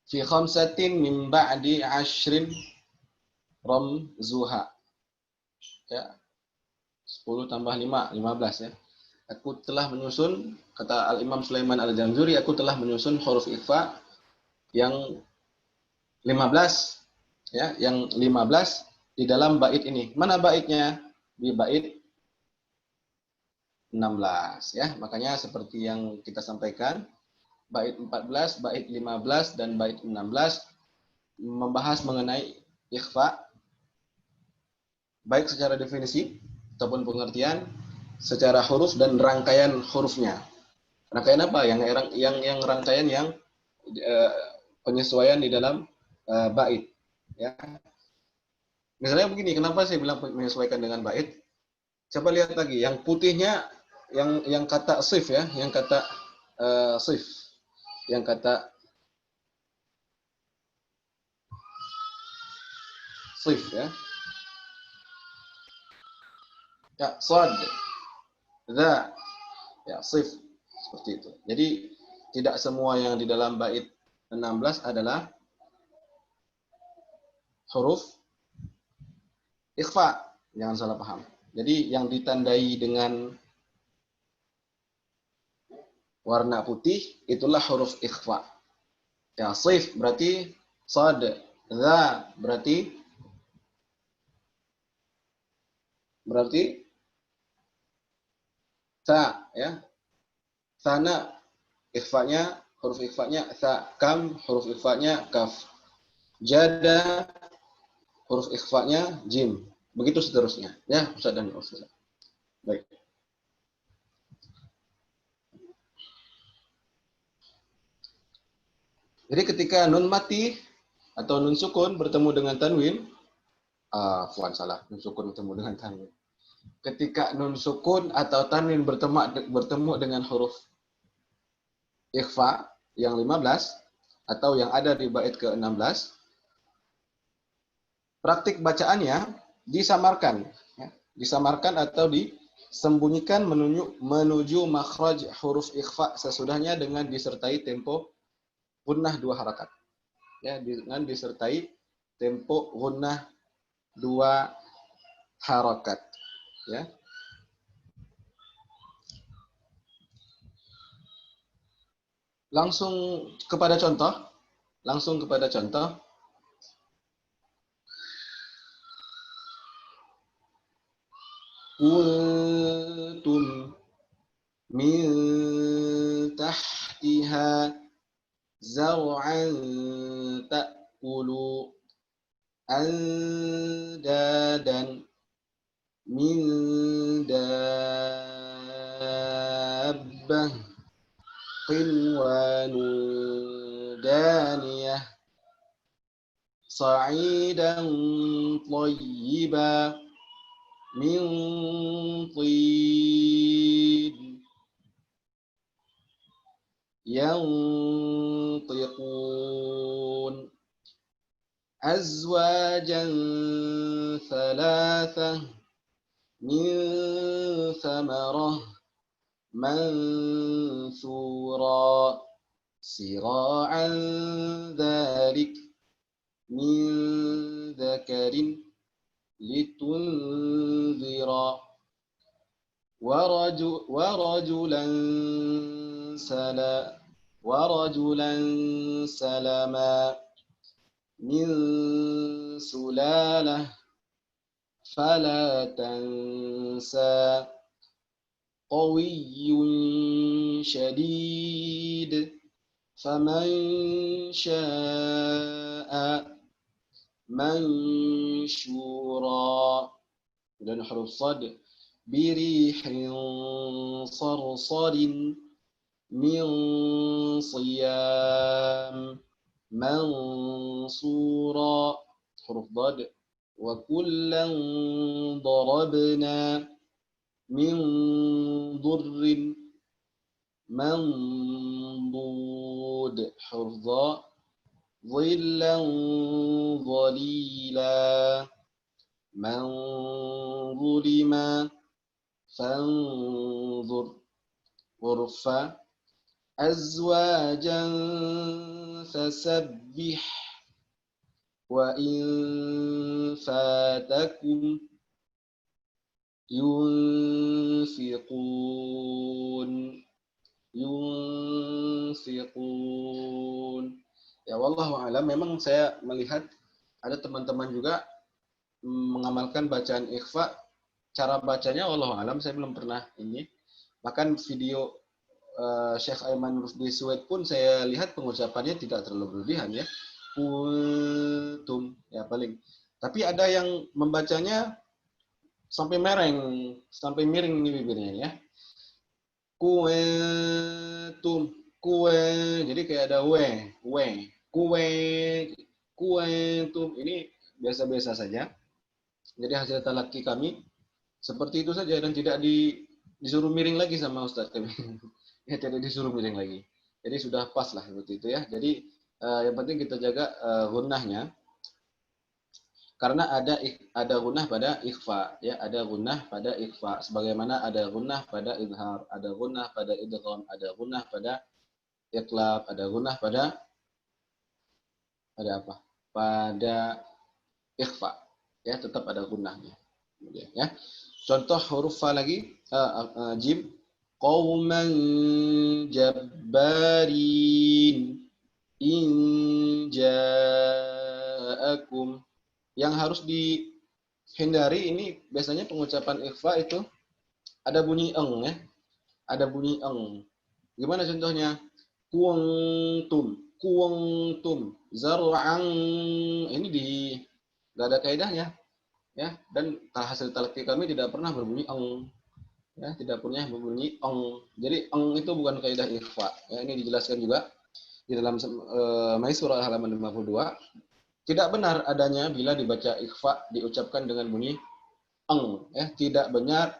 [SPEAKER 1] Fi khamsatin min ba'di 'ashrin ramzuha. Ya. 10 tambah 5, 15 ya. Aku telah menyusun, kata Al-Imam Sulaiman Al-Jamzuri, aku telah menyusun huruf ikhfa yang 15, ya, yang 15 di dalam bait ini. Mana baitnya? Di bait 16, ya. Makanya seperti yang kita sampaikan, bait 14, bait 15 dan bait 16 membahas mengenai ikhfa baik secara definisi ataupun pengertian, secara huruf dan rangkaian hurufnya. Rangkaian apa? Yang rangkaian yang penyesuaian di dalam bait. Ya. Misalnya begini, kenapa saya bilang menyesuaikan dengan bait? Coba lihat lagi, yang putihnya, yang kata sif ya, yang kata sif, yang kata sif ya. Ya, sad, dha, ya, sif, seperti itu. Jadi tidak semua yang di dalam bait 16 adalah huruf ikhfa, jangan salah paham. Jadi yang ditandai dengan warna putih itulah huruf ikhfa. Ya, sif berarti sad, dha berarti ta, ya. Sana ikhfanya, huruf ikhfanya ta, kam huruf ikhfanya kaf. Jada huruf ikhfanya jim. Begitu seterusnya. Ya, Ustaz dan Ustaz. Baik. Jadi ketika nun mati atau nun sukun bertemu dengan tanwin Fuan salah, nun sukun bertemu dengan tanwin. Ketika nun sukun atau tanwin bertemu dengan huruf ikhfa yang 15 atau yang ada di bait ke-16, praktik bacaannya disamarkan, ya, disamarkan atau disembunyikan menuju makhraj huruf ikhfa sesudahnya dengan disertai tempo gunnah 2 harakat. Ya, dengan disertai tempo gunnah 2 harakat. Ya. Langsung kepada contoh. Kuntum min tahtiha zaw'an ta'kulu andadan min dabbah qinwanun daniyah sa'idan thayyiba min tin yantiqun azwajan thalathah min thamarah mansura sira'an dhalik min dhakarin litunzira warajulan salama min sulalah fala tansa qawiyyun syadid faman syaa mansyura. Dan huruf sad birihin sarsarin min siyam mansura. Huruf dad wa kullan darabna min durrin mandud. Huruf dha ظلا ظليلا من ظلم فانظر غرفا أزواجا فسبح وإن فاتكم ينفقون. Ya wallahu alam, memang saya melihat ada teman-teman juga mengamalkan bacaan ikhfa. Cara bacanya wallahu alam saya belum pernah ini. Bahkan video Syekh Aiman Rusdi Suwed pun saya lihat pengucapannya tidak terlalu berlebihan ya. Kuntum ya paling. Tapi ada yang membacanya sampai miring ini bibirnya ya. Kuntum, jadi kayak ada kuntum, ini biasa-biasa saja. Jadi hasil talaki kami seperti itu saja dan tidak disuruh miring lagi sama Ustadz kami. Ya, tidak disuruh miring lagi. Jadi sudah pas lah seperti itu ya. Jadi yang penting kita jaga gunnahnya. Karena ada gunnah pada ikhfa ya, ada gunnah pada ikhfa sebagaimana ada gunnah pada idhar, ada gunnah pada idgham, ada gunnah pada iqlab, ada gunnah pada apa? Pada ikhfa. Ya, tetap ada gunnahnya. Kemudian ya. Contoh huruf fa lagi, jim, qauman jabbarin in ja'akum. Yang harus dihindari ini biasanya pengucapan ikhfa itu ada bunyi eng ya. Ada bunyi eng. Gimana contohnya? Kuangtum, zar'an. Ini enggak ada kaidahnya ya, dan hasil talaqi kami tidak pernah berbunyi eng. Ya, tidak pernah berbunyi eng. Jadi eng itu bukan kaidah ikhfa. Ya, ini dijelaskan juga di dalam Maisarah halaman 52. Tidak benar adanya bila dibaca ikhfa diucapkan dengan bunyi eng. Tidak benar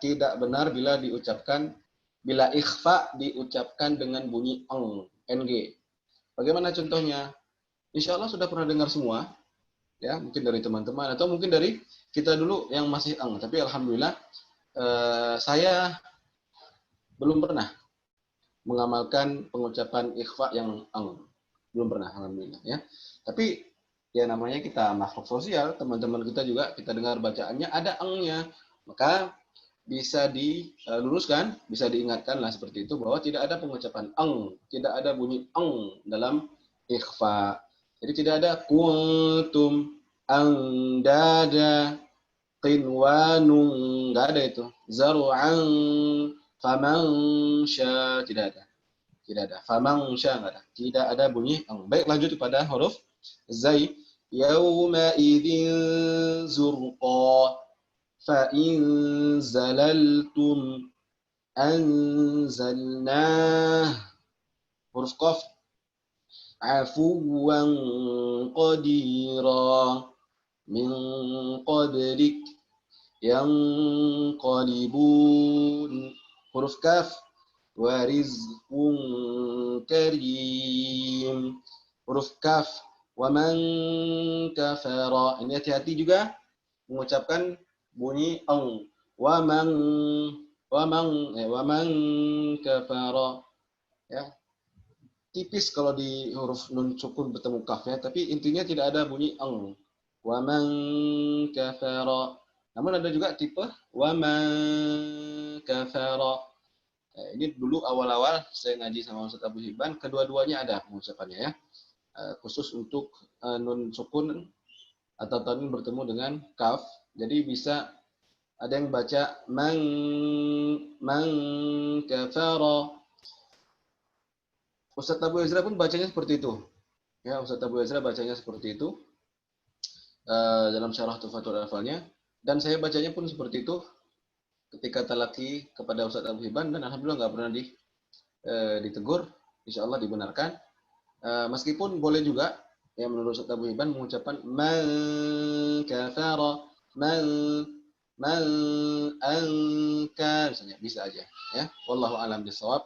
[SPEAKER 1] bila ikhfa diucapkan dengan bunyi eng, ng. Bagaimana contohnya? Insya Allah sudah pernah dengar semua, ya, mungkin dari teman-teman atau mungkin dari kita dulu yang masih eng. Tapi alhamdulillah saya belum pernah mengamalkan pengucapan ikhfa yang eng. Belum pernah, alhamdulillah, ya. Tapi ya namanya kita makhluk sosial, teman-teman kita juga kita dengar bacaannya ada engnya, maka bisa diluruskan, bisa diingatkan lah seperti itu bahwa tidak ada pengucapan eng, tidak ada bunyi eng dalam ikhfa. Jadi tidak ada kuntum andada qinwanun, enggak ada itu. Zar'an famansya, tidak ada. Tidak ada. Famansya enggak ada. Tidak ada bunyi eng. Baik, lanjut kepada huruf zai. Yauma idzin zurqa fa in zalaltum anzalnah. Huruf qaf afuwan qadira min qablik yanqalibun. Huruf kaf warizqun karim. Huruf kaf waman kafara. Ini hati-hati juga mengucapkan bunyi eng. Waman kafara, ya. Tipis kalau di huruf nun sukun bertemu kaf, ya, tapi intinya tidak ada bunyi eng. Waman kafara. Namun ada juga tipe waman kafara. Ini dulu awal-awal saya ngaji sama Ustaz Abu Hibban, kedua-duanya ada pengucapannya, ya. Khusus untuk nun sukun atau tanwin bertemu dengan kaf. Jadi bisa ada yang baca man kafara. Ustaz Abu Ezra pun bacanya seperti itu. Ya, Ustaz Abu Ezra bacanya seperti itu dalam syarah Tuhfatul Atfalnya, dan saya bacanya pun seperti itu ketika talaki kepada Ustaz Abu Hibban, dan alhamdulillah nggak pernah ditegur, insya Allah dibenarkan. Meskipun boleh juga yang menurut Ustaz Abu Hibban mengucapkan man kafara, man anka, misalnya, bisa aja, ya. Wallahu a'lam bishawab.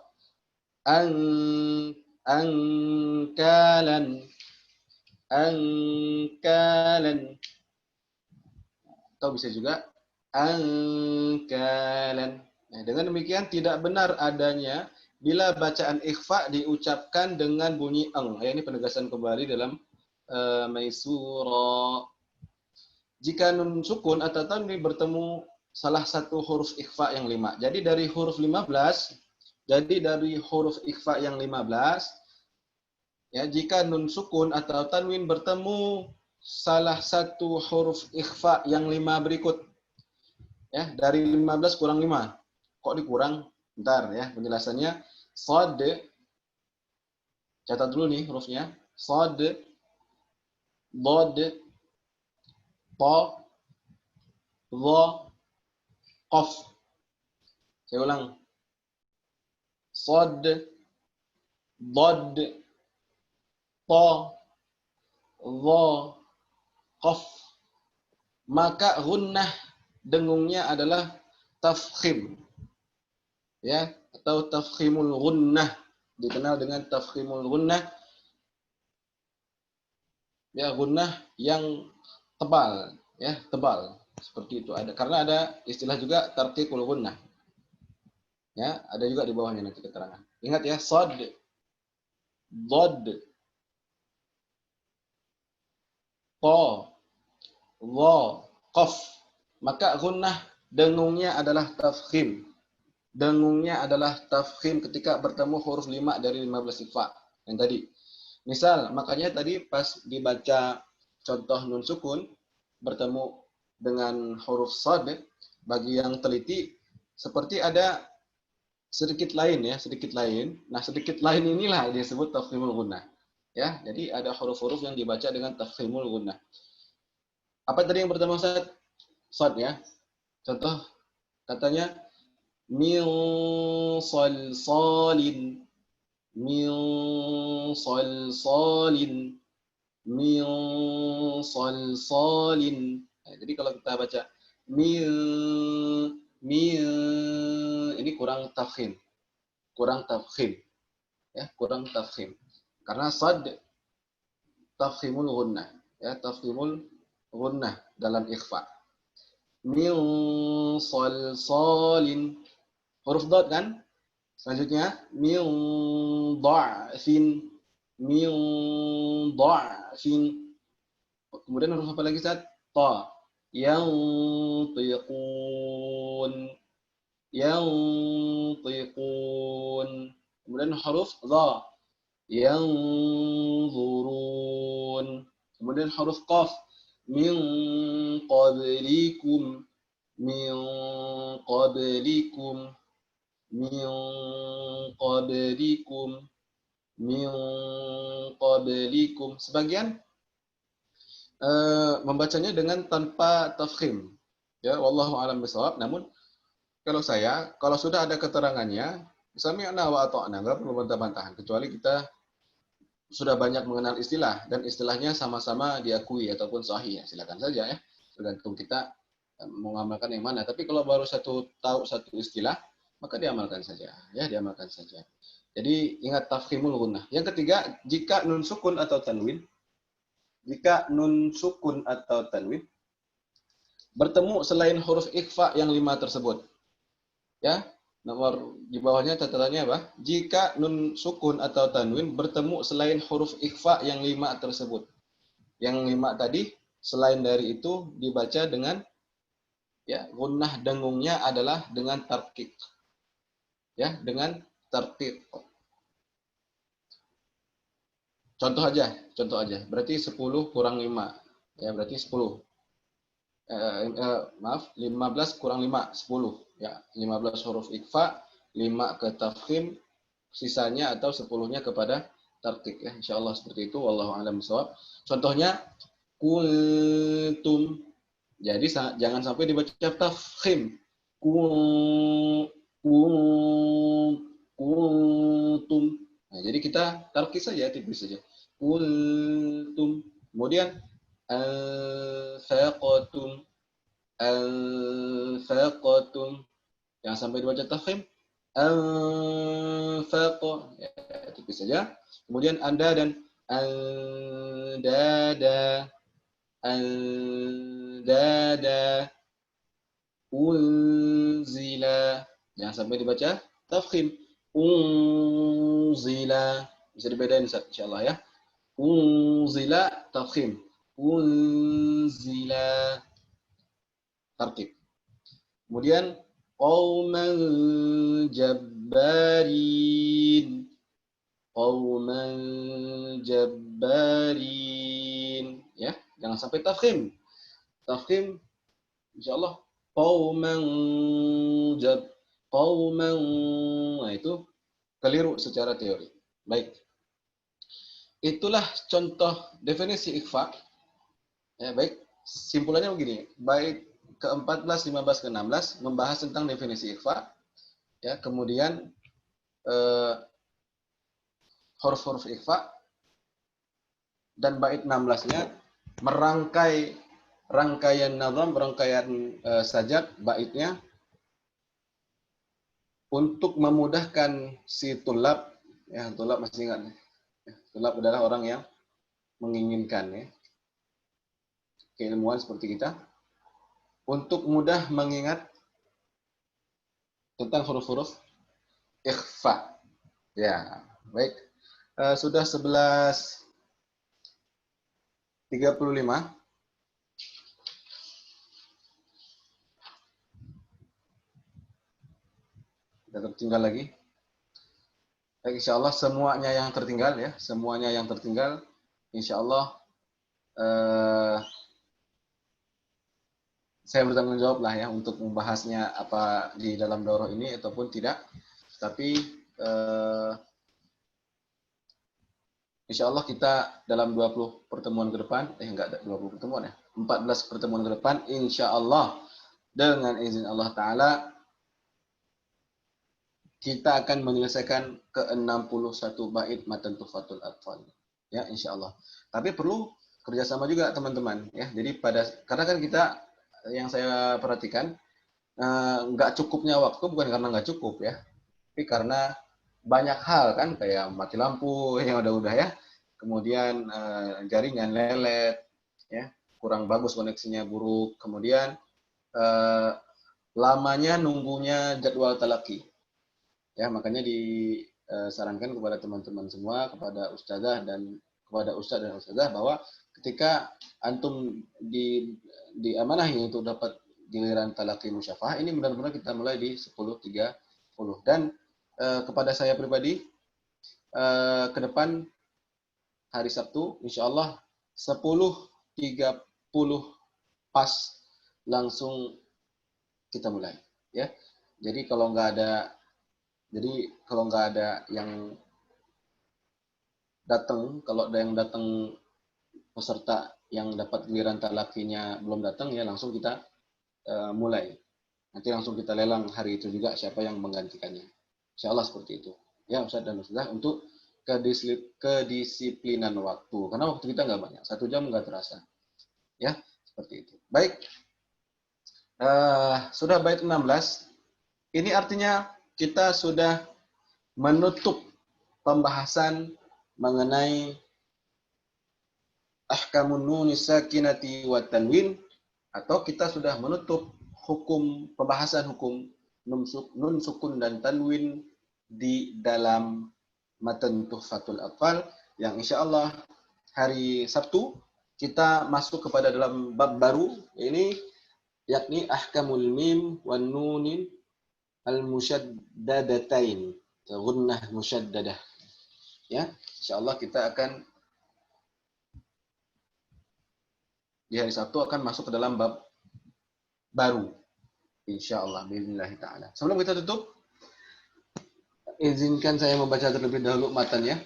[SPEAKER 1] Angkalan atau bisa juga angkalan. Nah, dengan demikian tidak benar adanya bila bacaan ikhfa diucapkan dengan bunyi eng. Ini penegasan kembali dalam Maisura. Jika nun sukun atau tanwin bertemu salah satu huruf ikhfa yang 5. Jadi dari huruf ikhfa yang 15, ya, jika nun sukun atau tanwin bertemu salah satu huruf ikhfa yang 5 berikut, ya, dari 15 kurang 5. Kok dikurang? Bentar, ya, penjelasannya. Shad, catat dulu nih hurufnya. Shad, dhad, ta, dha, qaf. Saya ulang. Shad, dhad, ta, dha, qaf. Maka gunnah dengungnya adalah tafkhim, ya, atau tafkhimul gunnah, dikenal dengan tafkhimul gunnah, ya, gunnah yang tebal, ya, tebal seperti itu. Ada, karena ada istilah juga tarqiqul gunnah, ya, ada juga di bawahnya nanti keterangan. Ingat, ya, shad, dhad, ta, dha, qaf. Maka gunnah dengungnya adalah tafkhim. Dengungnya adalah tafkhim ketika bertemu huruf 5 dari 15 ikhfa yang tadi. Misal, makanya tadi pas dibaca contoh nun sukun bertemu dengan huruf shad, bagi yang teliti seperti ada sedikit lain, ya, sedikit lain. Nah, sedikit lain inilah disebut tafkhimul gunnah, ya. Jadi ada huruf-huruf yang dibaca dengan tafkhimul gunnah. Apa tadi yang pertama, Ustaz? Shad, ya. Contoh katanya min salsalin, min salsalin, min salsalin. Nah, jadi kalau kita baca min min, ini kurang tafkhim. Ya, kurang tafkhim. Karena sad tafkhimul gunnah, ya, tafkhimul gunnah dalam ikhfa. Min salsalin, huruf dot kan? Selanjutnya min dha'fin, min dha'fin. Kemudian huruf apa lagi, Ustaz? Ta. Yantiqun, yantiqun. Kemudian huruf dha. Yanzurun. Kemudian huruf qaf. Min qablikum, min qablikum, min qablikum, min qablikum. Sebagian membacanya dengan tanpa tafkhim. Ya, wallahu a'lam bishawab. Namun kalau sudah ada keterangannya, sami'na wa ata'na, enggak perlu bantah-bantahan, kecuali kita sudah banyak mengenal istilah dan istilahnya sama-sama diakui ataupun sahih, ya silakan saja ya. Tergantung kita mengamalkan yang mana. Tapi kalau baru tahu satu istilah, maka diamalkan saja, ya, diamalkan saja. Jadi ingat tafkhimul gunnah. Yang ketiga, jika nun sukun atau tanwin bertemu selain huruf ikhfa yang 5 tersebut. Ya, nomor di bawahnya catatannya apa? Jika nun sukun atau tanwin bertemu selain huruf ikhfa yang 5 tersebut. Yang 5 tadi, selain dari itu dibaca dengan, ya, gunnah dengungnya adalah dengan tarqiq. Ya, dengan tarqiq. Contoh aja. Berarti 10 kurang 5. Ya, berarti 10. 15 kurang 5, 10. Ya, 15 huruf ikhfa, 5 ke tafkhim, sisanya atau 10-nya kepada tarqiq, ya. Insyaallah seperti itu, wallahu a'lam bishawab. Contohnya kuntum. Jadi jangan sampai dibaca tafkhim. Kuntum. Nah, jadi kita tarqiq saja, tipis saja. Kuntum. Kemudian anfaqtum, jangan sampai dibaca tafkhim. Anfaq, ya, tipis saja. Kemudian anda dan andada, unzila, jangan sampai dibaca tafkhim. Unzila, bisa dibedain insyaallah, ya. Unzila tafkhim, unzila tartib. Kemudian qauman jabbarin, ya, jangan sampai tafkhim. Insyaallah qauman, nah itu keliru secara teori. Baik. Itulah contoh definisi ikhfa. Ya, baik. Simpulannya begini. Baik ke-14, 15, ke-16 membahas tentang definisi ikhfa. Ya, kemudian huruf-huruf ikhfa, dan bait 16-nya merangkai rangkaian nazam, rangkaian sajak baitnya untuk memudahkan si tulab, ya, tulab masih ingat. Tulab adalah orang yang menginginkan, ya, keilmuan seperti kita, untuk mudah mengingat tentang huruf-huruf ikhfa. Ya, baik. Sudah 11.35. Tidak tertinggal lagi. Baik, insyaallah semuanya yang tertinggal, ya, semuanya yang tertinggal, insyaallah saya bertanggung jawab lah, ya, untuk membahasnya apa di dalam daurah ini ataupun tidak. Tapi insyaallah kita dalam 20 pertemuan ke depan, enggak ada 20 pertemuan, ya, 14 pertemuan ke depan, insyaallah dengan izin Allah Ta'ala kita akan menyelesaikan ke-61 bait matan Tuhfatul Atfal, ya, insyaallah. Tapi perlu kerjasama juga teman-teman ya. Jadi karena kan kita yang saya perhatikan nggak cukupnya waktu bukan karena nggak cukup ya, tapi karena banyak hal kan, kayak mati lampu yang udah ya, kemudian jaringan lelet ya, kurang bagus koneksinya, buruk, kemudian lamanya nunggunya jadwal talaki ya. Makanya disarankan kepada teman-teman semua, kepada ustazah dan kepada ustaz dan ustazah, bahwa ketika antum diamanahi untuk dapat giliran talaki musyafah ini, benar-benar kita mulai di 10.30. Dan kepada saya pribadi, ke depan hari Sabtu insya Allah 10.30 pas langsung kita mulai ya. Jadi kalau nggak ada yang datang, kalau ada yang datang peserta yang dapat giliran talakinya belum datang ya, langsung kita mulai. Nanti langsung kita lelang hari itu juga siapa yang menggantikannya. Insya Allah seperti itu. Ya Ustaz dan Ustazah, untuk kedisiplinan waktu. Karena waktu kita nggak banyak, 1 jam nggak terasa. Ya, seperti itu. Baik. Sudah bait 16. Ini artinya kita sudah menutup pembahasan mengenai ahkamun nun sakinati wa tanwin, atau kita sudah menutup pembahasan hukum nun sukun dan tanwin di dalam matan Tuhfatul Atfal, yang insya Allah hari Sabtu kita masuk kepada dalam bab baru ini, yakni ahkamul mim wan nunin al musyaddadatain, gunnah musyaddadah. Ya, insya Allah kita akan di hari Sabtu akan masuk ke dalam bab baru, insya Allah, bismillah ta'ala. Sebelum kita tutup, izinkan saya membaca terlebih dahulu matanya.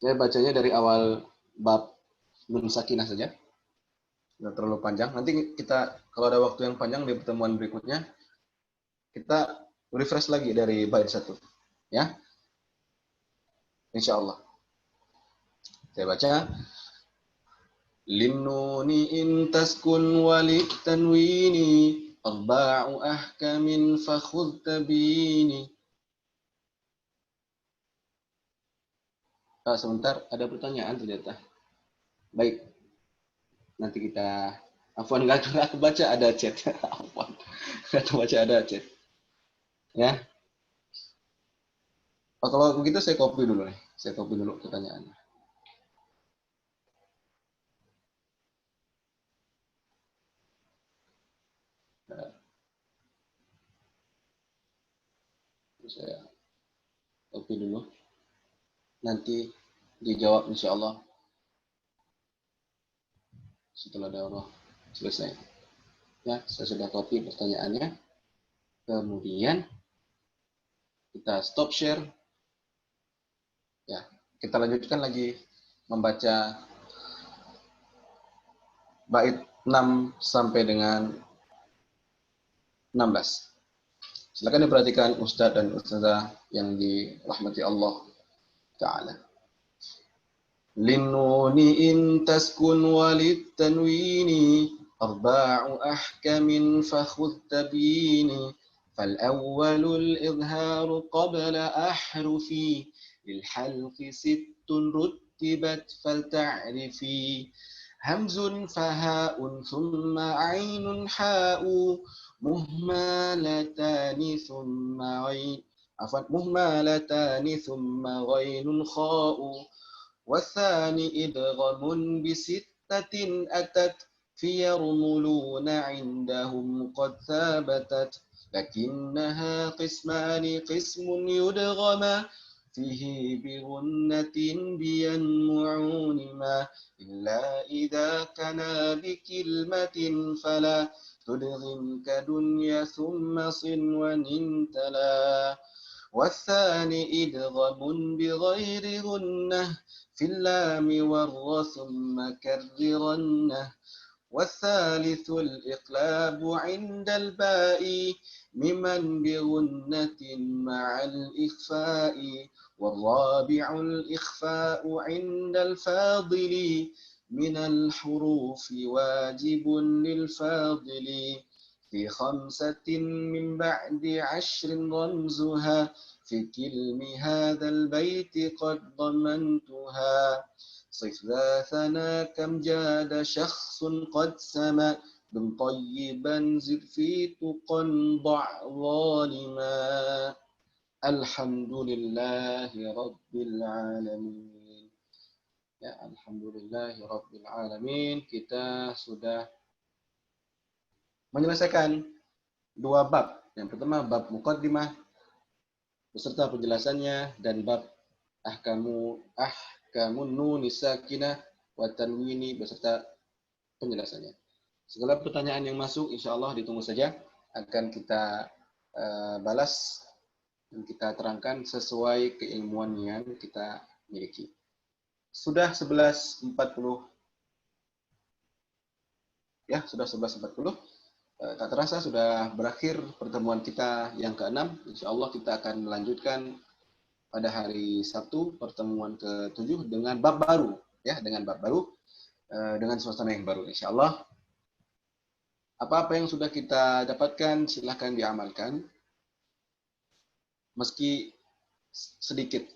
[SPEAKER 1] Saya bacanya dari awal bab nun sakinah saja, nggak terlalu panjang. Nanti kita kalau ada waktu yang panjang di pertemuan berikutnya, kita refresh lagi dari bait 1, ya, insya Allah. Saya baca. Linnuni in taskun walit tanwini arba'u ahkamin fakhudh tabini. Sebentar, ada pertanyaan ternyata. Baik, nanti kita, afwan, nggak baca ada chat. Afwan, nggak baca ada chat. Ya. Kalau begitu saya copy dulu nih. Saya copy dulu pertanyaannya. Saya copy dulu. Nanti dijawab insya Allah setelah daurah selesai. Ya, saya sudah copy pertanyaannya. Kemudian kita stop share. Ya, kita lanjutkan lagi membaca bait 6 sampai dengan 16. Silakan diperhatikan Ustadz dan Ustazah yang dirahmati Allah Ta'ala. Linnuni in taskun walit tanwini arba'u ahkamin fakhudh tabini fal awwalul idharu qabla ahrufi lil halqi sittun ruttibat fal ta'rifi hamzun faha'un thumma 'ainun ha'u muhmalatani thumma 'ain muhmalatani thumma ghainun kha'u والثاني إدغام بستة أتت في يرملون عندهم قد ثابتت لكنها قسمان قسم يدغم فيه بغنة بينمعون ما إلا إذا كان بكلمة فلا تدغم كدنيا ثم صنوان تلا والثاني إدغام بغير غنة في اللام والر ثم كررنه والثالث الإقلاب عند الباء ممن بغنة مع الإخفاء والرابع الإخفاء عند الفاضل من الحروف واجب للفاضل في 5 من بعد 10 رمزها في كلم هذا البيت قد ضمنتها صف ذا ثنا كم جاد شخص قد سما دم طيبا زد في تقى ضع ظالما الحمد لله رب العالمين. Ya, alhamdulillahi rabbil alamin. Kita sudah menyelesaikan 2 bab. Yang pertama bab muqaddimah beserta penjelasannya dan bab ahkamun nun sakinah wa tanwini beserta penjelasannya. Segala pertanyaan yang masuk insyaallah ditunggu saja, akan kita balas dan kita terangkan sesuai keilmuan yang kita miliki. Sudah 11.40. Ya, sudah 11.40. Tak terasa sudah berakhir pertemuan kita yang ke-6. Insyaallah kita akan melanjutkan pada hari Sabtu pertemuan ke-7 dengan bab baru, ya, dengan bab baru, dengan suasana yang baru insyaallah. Apa-apa yang sudah kita dapatkan silahkan diamalkan. Meski sedikit.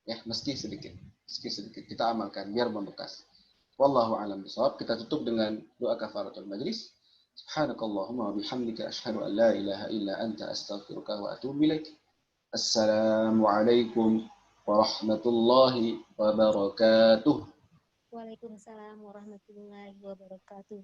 [SPEAKER 1] Ya, meski sedikit kita amalkan biar membekas. Wallahu a'lam bishawab. Kita tutup dengan doa kafaratul majlis. Subhanakallahumma wa bihamdika asyhadu an la ilaha illa anta astaghfiruka wa atubu ilaik. Assalamualaikum warahmatullahi wabarakatuh.
[SPEAKER 3] Waalaikumsalam warahmatullahi wabarakatuh.